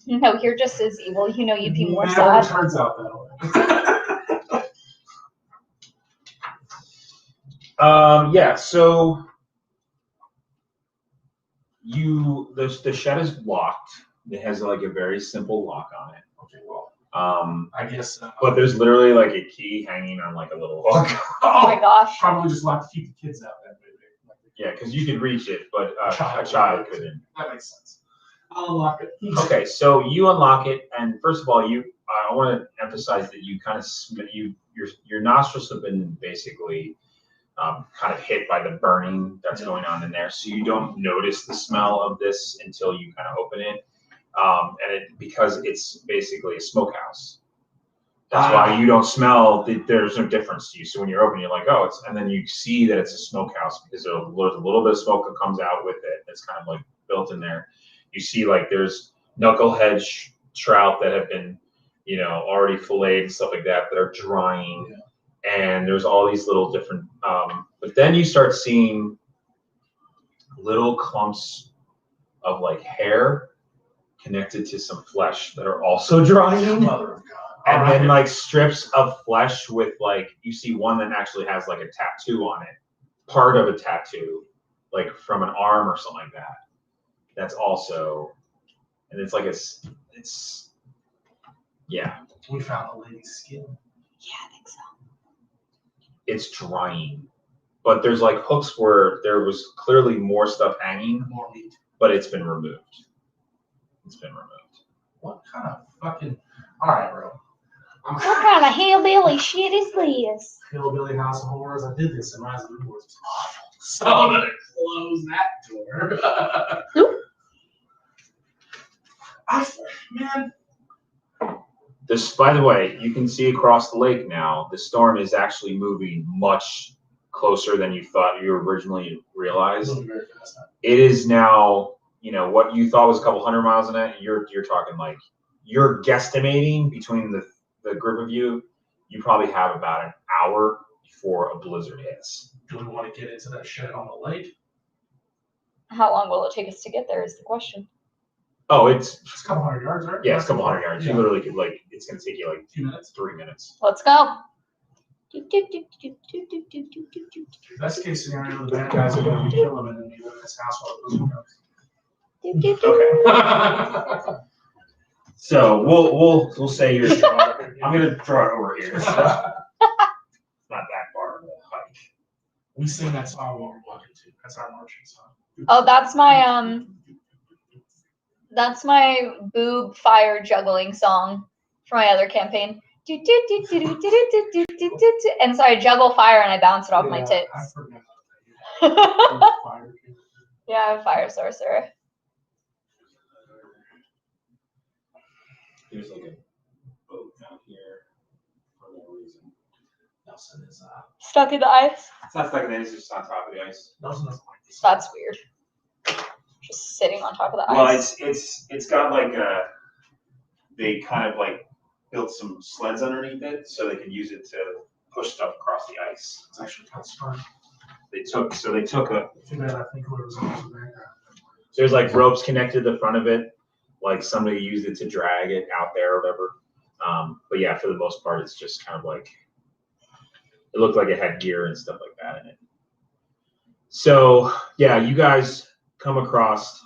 B: no, you're just as evil. You'd be more
A: never
B: sad.
A: turns out that way.
C: Yeah, so the shed is locked. It has like a very simple lock on it.
A: Okay, well,
C: I
A: guess.
C: But there's literally like a key hanging on like a little hook.
B: Oh my gosh.
A: Probably just like to keep the kids out that way.
C: Yeah, because you could reach it, but a child couldn't.
A: That makes sense. I'll unlock it.
C: Okay, so you unlock it, and first of all, I want to emphasize that you kind of your nostrils have been basically kind of hit by the burning that's going on in there, so you don't notice the smell of this until you kind of open it, because it's basically a smokehouse. That's why you don't smell. There's no difference to you. So when you're opening, you're like, oh, and then you see that it's a smokehouse because there's a little bit of smoke that comes out with it. That's kind of like built in there. You see like there's knucklehead trout that have been, already filleted and stuff like that are drying. Yeah. And there's all these little different, but then you start seeing little clumps of like hair connected to some flesh that are also drying. Mother of God. And then like strips of flesh with like, you see one that actually has like a tattoo on it, part of a tattoo, like from an arm or something like that. That's also, and it's like Yeah,
A: We found the lady's skin.
B: Yeah, I think so.
C: it's drying, but there's like hooks where there was clearly more stuff hanging,
A: More meat.
C: but it's been removed. It's been removed.
A: What kind of fucking? All right, bro.
B: What kind of hillbilly shit is this?
A: Hillbilly House of Horrors. I did this in Rise of the New Wars. It's awful. So I'm gonna close that door. Man.
C: This, by the way, you can see across the lake now. The storm is actually moving much closer than you thought you originally realized.
A: Moving very fast.
C: It is now, you know, what you thought was a couple hundred miles an hour. You're talking like you're guesstimating between the group of you. You probably have about an hour before a blizzard hits.
A: Do we want to get into that shit on the lake?
B: How long will it take us to get there is the question.
C: Oh, it's
A: It's a couple hundred yards, right?
C: yeah, it's a couple hundred yards.
A: Yeah.
C: You literally could like it's gonna take you like
A: A few minutes.
C: 3 minutes.
B: Let's go.
A: Best case scenario, the bad guys are going to kill him and then he live in his house while the blizzard comes.
C: Okay. So we'll say you're. I'm gonna draw it over here. It's not that far of a hike.
A: We sing that song while we're walking too. That's our marching song.
B: Oh, that's my boob fire juggling song for my other campaign. And so I juggle fire and I bounce it off my
A: I
B: tits.
A: forgot about that. Fire.
B: Yeah, I'm a fire sorcerer.
D: There's like a boat down here for no reason.
A: Nelson is
B: Stuck in the ice.
D: It's not stuck in the ice, it's just on top of the ice.
A: Nelson doesn't like this.
B: That's weird. Just sitting on top of the
D: Well,
B: ice.
D: it's got like they kind of like built some sleds underneath it so they can use it to push stuff across the ice.
A: It's actually kind of smart.
D: They took a
A: Too bad I think whoever's in the background.
C: There's like ropes connected to the front of it, like somebody used it to drag it out there or whatever. But yeah, for the most part, it's just kind of like it looked like it had gear and stuff like that in it. So yeah, you guys come across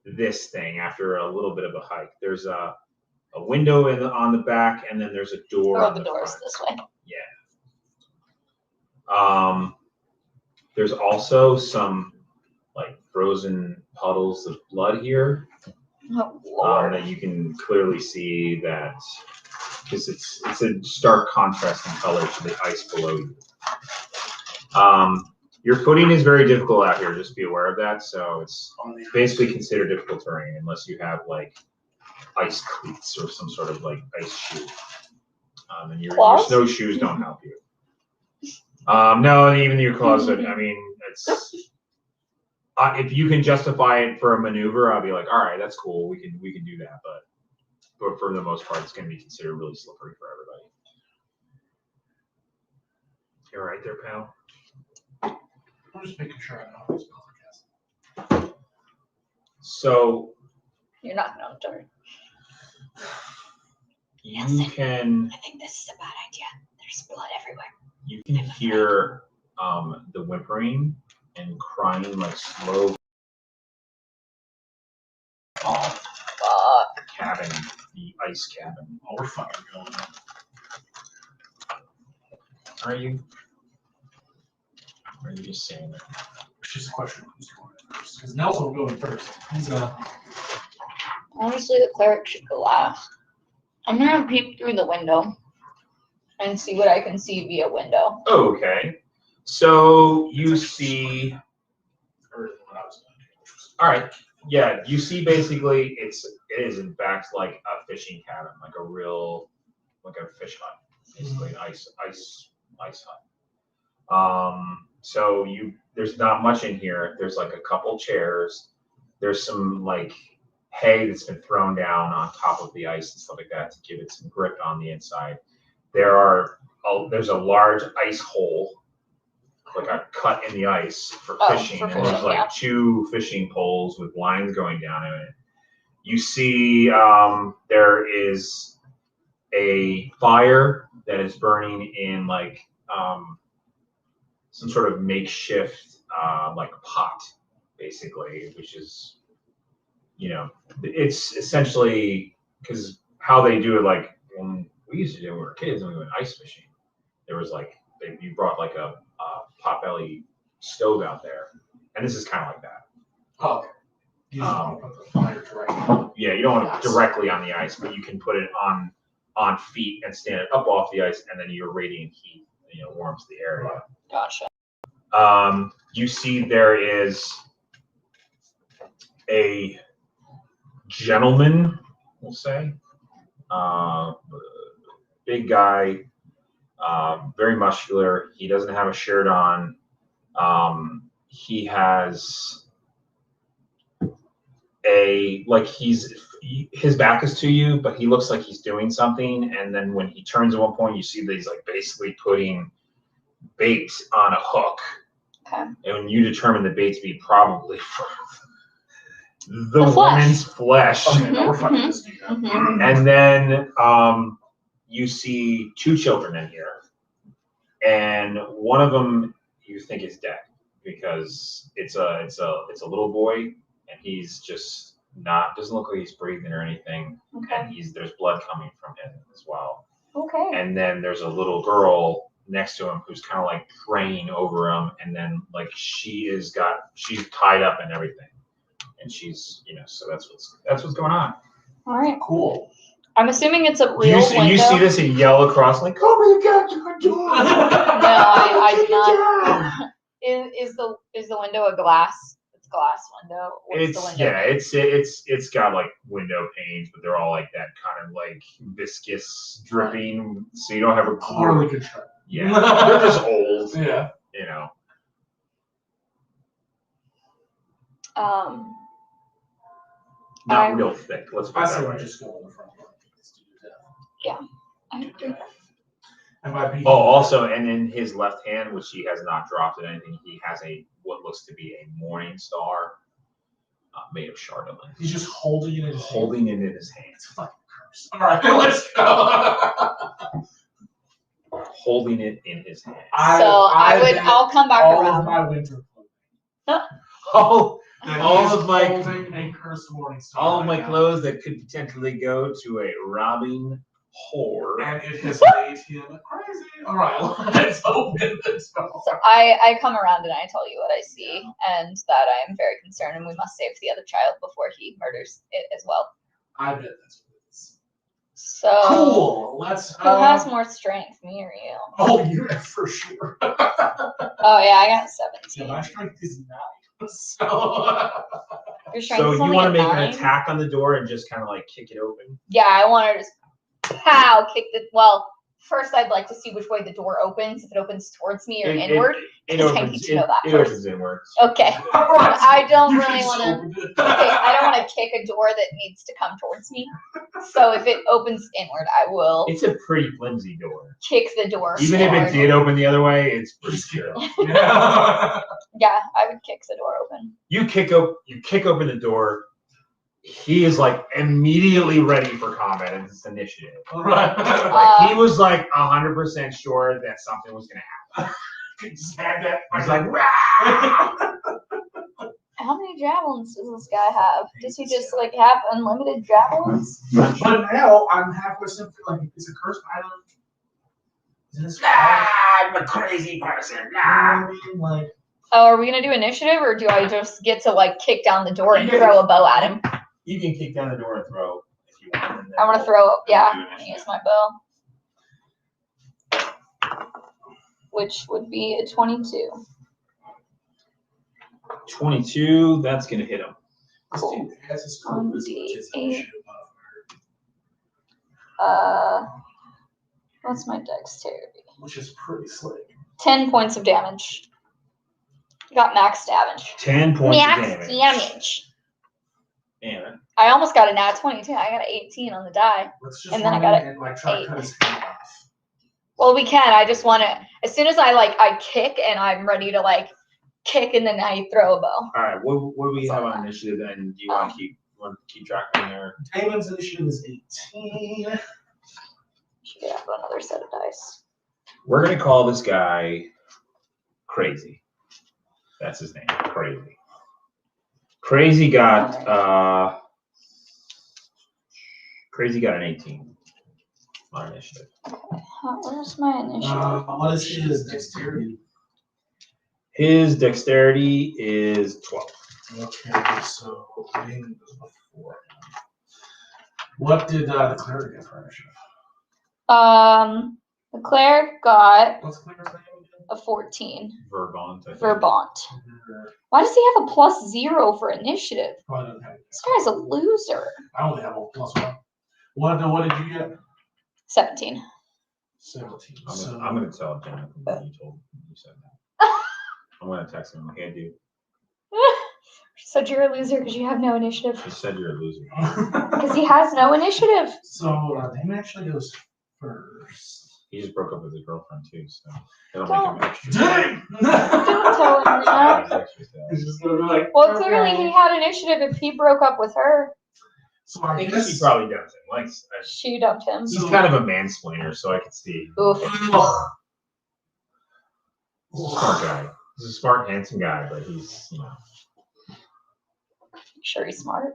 C: this thing after a little bit of a hike. There's a window on the back, and then there's a door.
B: Oh, the door's this way.
C: Yeah. There's also some like frozen puddles of blood here.
B: Oh, Lord.
C: That you can clearly see that because it's a stark contrast in color to the ice below you. Your footing is very difficult out here. Just be aware of that. So it's basically considered difficult terrain unless you have like ice cleats or some sort of like ice shoe. And your snowshoes don't help you. No, even your claws. I mean, it's if you can justify it for a maneuver, I'll be like, all right, that's cool. We can do that. But for the most part, it's going to be considered really slippery for everybody. You're right there, pal.
A: I'm just making sure I know how to spell the cast.
C: So
B: You're knocking on the door.
C: you can
B: I think this is a bad idea. There's blood everywhere.
C: you can hear the whimpering and crying like slow
B: Fuck.
C: cabin, the ice cabin.
A: Oh, we're fucking going.
C: Are you? Or are you just saying that?
A: It's just a question of who's going first. Because Nelson will go in first. He's
B: Honestly, the cleric should go last. I'm gonna peek through the window and see what I can see via window.
C: Okay. So you see. All right. Yeah, you see basically it is in fact like a fishing cabin, like a real like a fish hut, basically an ice hut. So there's not much in here. There's like a couple chairs. There's some like hay that's been thrown down on top of the ice and stuff like that to give it some grip on the inside. There's a large ice hole, like a cut in the ice for fishing,
B: for
C: and there's
B: fishing,
C: like
B: yeah.
C: 2 fishing poles with lines going down in it. You see there is a fire that is burning in like some sort of makeshift like pot, basically, which is, it's essentially because how they do it, like when we used to do when we were kids and we went ice fishing, there was like you brought like a potbelly stove out there, and this is kind of like that.
A: Oh, okay. You just want to put the fire directly.
C: Yeah, you don't want
A: Yes.
C: it directly on the ice, but you can put it on feet and stand it up off the ice, and then your radiant heat, warms the area.
B: Gotcha.
C: You see there is a gentleman, we'll say, big guy, very muscular. He doesn't have a shirt on. He has his back is to you, but he looks like he's doing something. And then when he turns at one point, you see that he's like basically putting bait on a hook.
B: Okay.
C: And when you determine the bait to be probably for the
B: flesh.
C: woman's flesh.
A: Okay, now we're fucking this dude up.
C: And then you see two children in here, and one of them you think is dead because it's a little boy, and he's just doesn't look like he's breathing or anything,
B: Okay.
C: and there's blood coming from him as well.
B: Okay.
C: And then there's a little girl next to him who's kind of like praying over him, and then like she's tied up and everything, and she's so that's what's going on.
B: All right.
A: Cool.
B: I'm assuming it's a real window.
C: You see this and yell across like, "Oh my God, you're a dog!"
B: No, I do not. Is the window a glass? It's a glass window. What's the window?
C: It's got like window panes, but they're all like that kind of like viscous dripping, so you don't have a
A: Poorly constructed.
C: Yeah, they're just old.
A: Yeah.
C: Not real thick. Let's put
A: I
C: it
A: say
C: that
A: we
C: way.
A: just go in the front door.
B: I agree.
A: And by being
C: Also, and in his left hand, which he has not dropped in anything, he has what looks to be a morning star made of chardonnay.
A: he's just holding it in his
C: Holding it in his hand.
A: It's a fucking curse. All right, let's go.
C: Holding it in his hand.
B: I'll come back
A: all
B: around.
A: of my winter clothing.
C: All
A: All
C: of my-
A: holding a cursed morning star.
C: All of my
A: right now.
C: clothes that could potentially go to a robbing whore.
A: And it has made him crazy. All right, let's open this door.
B: So I come around and I tell you what I see, and that I am very concerned, and we must save the other child before he murders it as well.
A: I bet that's what it is.
B: So
A: Cool. Let's.
B: who has more strength, me or you?
A: Oh, you for sure.
B: Oh yeah, I got 17.
A: Yeah, my strength is 9. So.
B: Your strength
C: So
B: is
C: you
B: only
C: want to
B: a
C: make
B: 9?
C: an attack on the door and just kind of like kick it open?
B: Yeah, I want to just pow kick the. Well, first I'd like to see which way the door opens. If it opens towards me or inward.
C: It
B: Because I
C: opens.
B: need to know that
C: It
B: first.
C: opens inwards.
B: Okay.
A: Alright,
B: I don't
A: you
B: really
A: just
B: want to.
A: opened it.
B: I don't want to kick a door that needs to come towards me. So if it opens inward, I will
C: It's a pretty flimsy door.
B: kick the door.
C: Even if it
B: forward.
C: did open the other way, it's pretty
A: Just kick
C: secure.
A: it. Yeah.
B: Yeah, I would kick the door open.
C: You kick open the door. He is like immediately ready for combat, and it's initiative.
A: Right.
C: Like, he was like 100% sure that something was gonna happen.
A: Just had that.
C: He's like, "Rah!"
B: How many javelins does this guy have? Does he just like have unlimited javelins?
A: But now I'm halfway something like it's a curse. I don't. Is this
C: I'm a crazy person.
A: like?
B: Oh, are we gonna do initiative, or do I just get to like kick down the door and throw a bow at him?
C: You can kick down the door and throw if you want. and then
B: I want to
C: we'll-
B: throw. Yeah,
C: do
B: I'm gonna use
C: initiative.
B: my bow, which would be a 22.
C: 22. That's gonna hit him.
A: This dude has his charisma, which is initiative
B: What's my dexterity?
A: which is pretty slick.
B: 10 points of damage. Got max damage.
C: 10 points of
B: Max
C: damage. Damn.
B: I almost got a nat 20 too. I got an 18 on the die.
A: Let's just
B: And then I
A: run
B: got
A: in and like try to cut his hand off.
B: Well, we can. I just want to. As soon as I kick and I'm ready to like kick, and then I throw a bow.
C: All right. What do we have on initiative then? Do you want to keep track on there?
A: Damon's initiative is 18.
B: Should have another set of dice.
C: We're gonna call this guy Crazy. That's his name. Crazy. Crazy got an 18. My initiative.
B: Where's my initiative?
A: What is his dexterity?
C: His dexterity is 12.
A: Okay, so Wayne was before him. What did the cleric get for initiative?
B: The cleric got
A: What's the cleric's name again?
B: a 14.
C: Verbont. I think.
B: Verbont. Why does he have a +0 for initiative?
A: Probably doesn't have it.
B: This guy's a loser.
A: I only have a +1. What did you get?
B: 17.
A: 17.
C: I'm gonna tell Jonathan what you said that. I'm gonna text him. Hey, dude.
B: So you're a loser because you have no initiative.
C: You said you're a loser.
B: Because he has no initiative.
A: So Damon actually goes first.
C: He just broke up with his girlfriend too, so it'll make him extra.
A: Dang!
B: Don't tell him that.
A: He's just gonna be like.
B: Well, clearly he had initiative if he broke up with her.
A: So
C: I
A: I
C: think
A: guess
C: she probably does it. Like,
B: She dumped him.
C: he's kind of a mansplainer, so I could see.
B: Oof.
C: He's a smart guy. He's a smart, handsome guy, but he's,
B: Sure he's smart.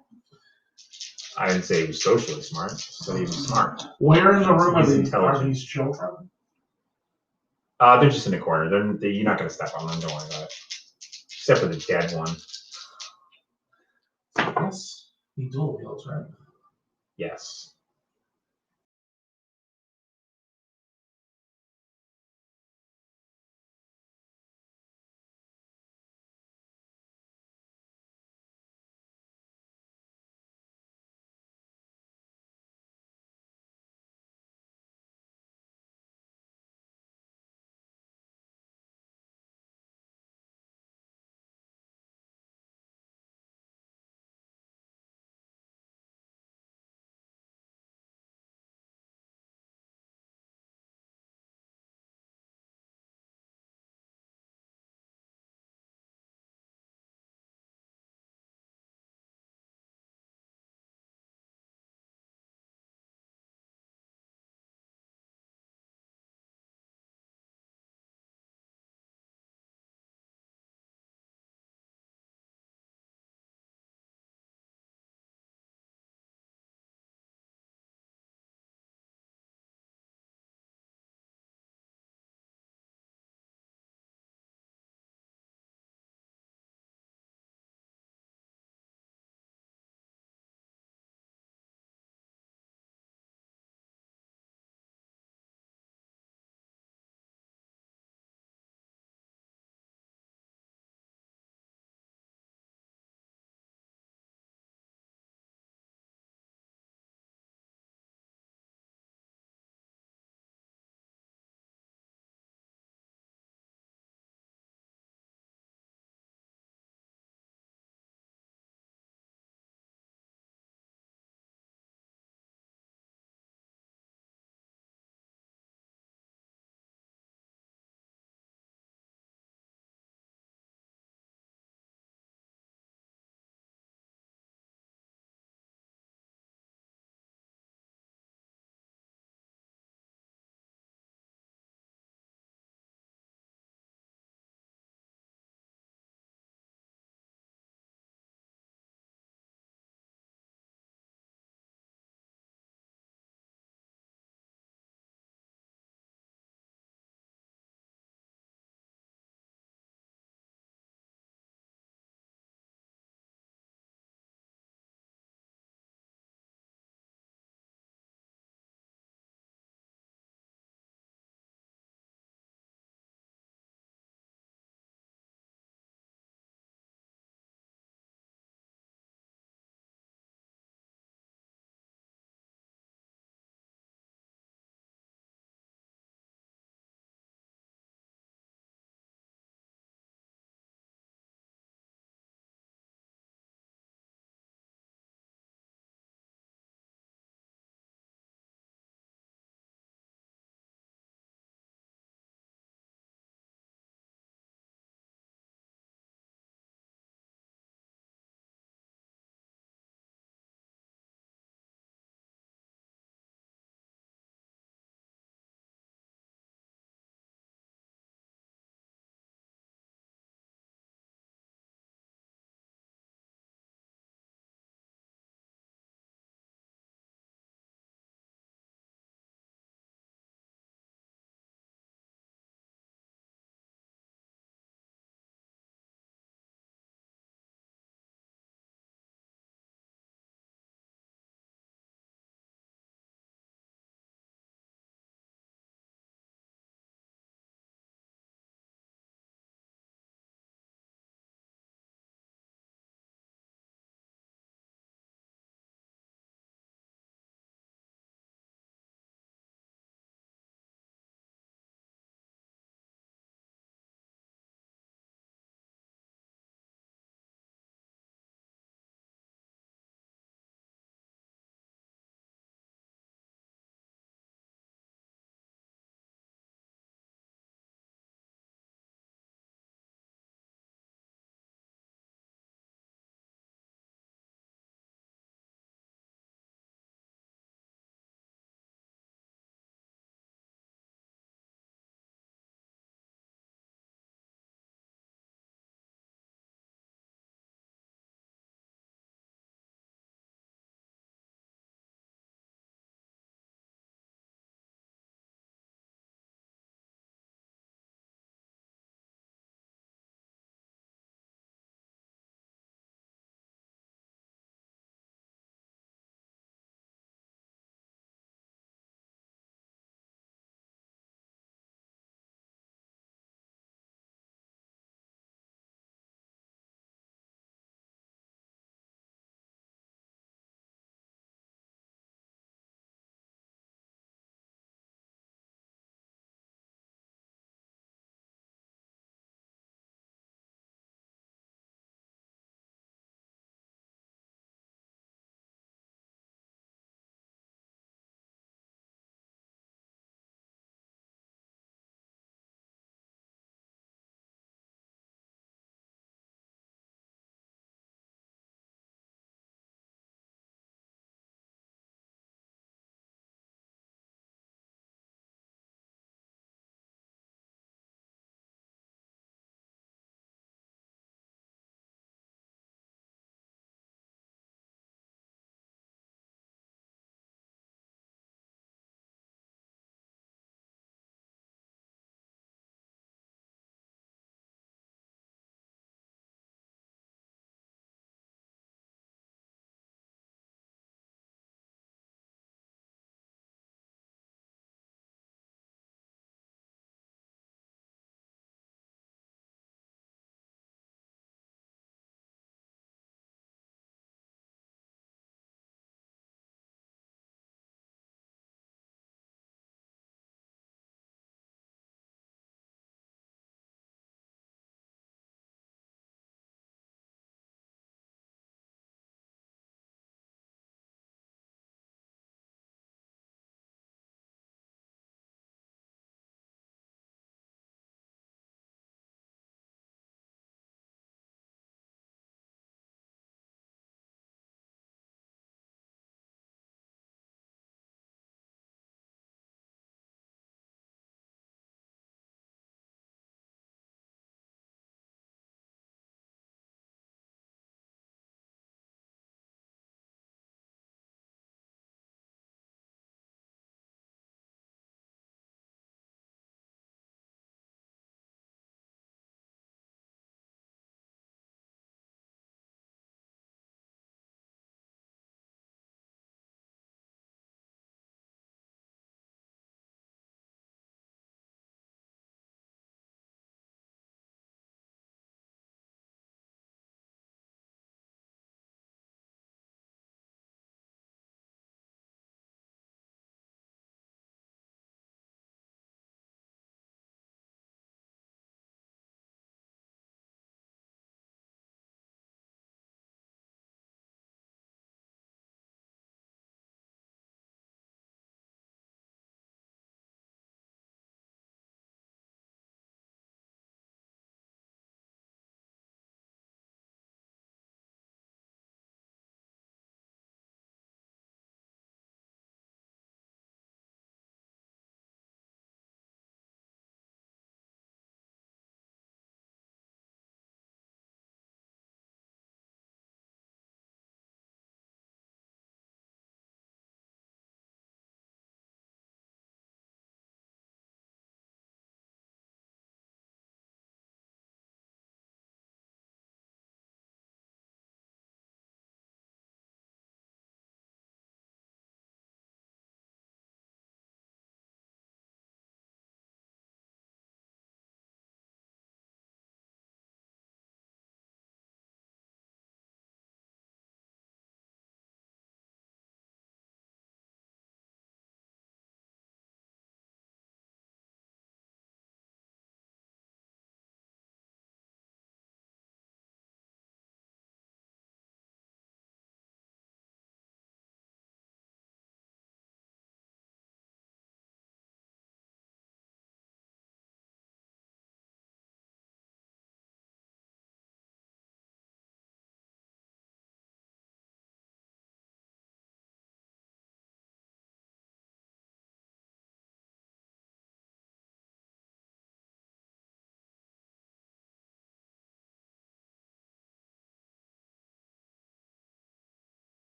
C: I didn't say he was socially smart. I said he was smart.
A: Where in the room
C: He's
A: are
C: intelligent.
A: these children?
C: They're just in the corner. You're not going to step on them. Don't worry about it. Except for the dead one.
A: Yes. He dual wields, right?
C: Yes.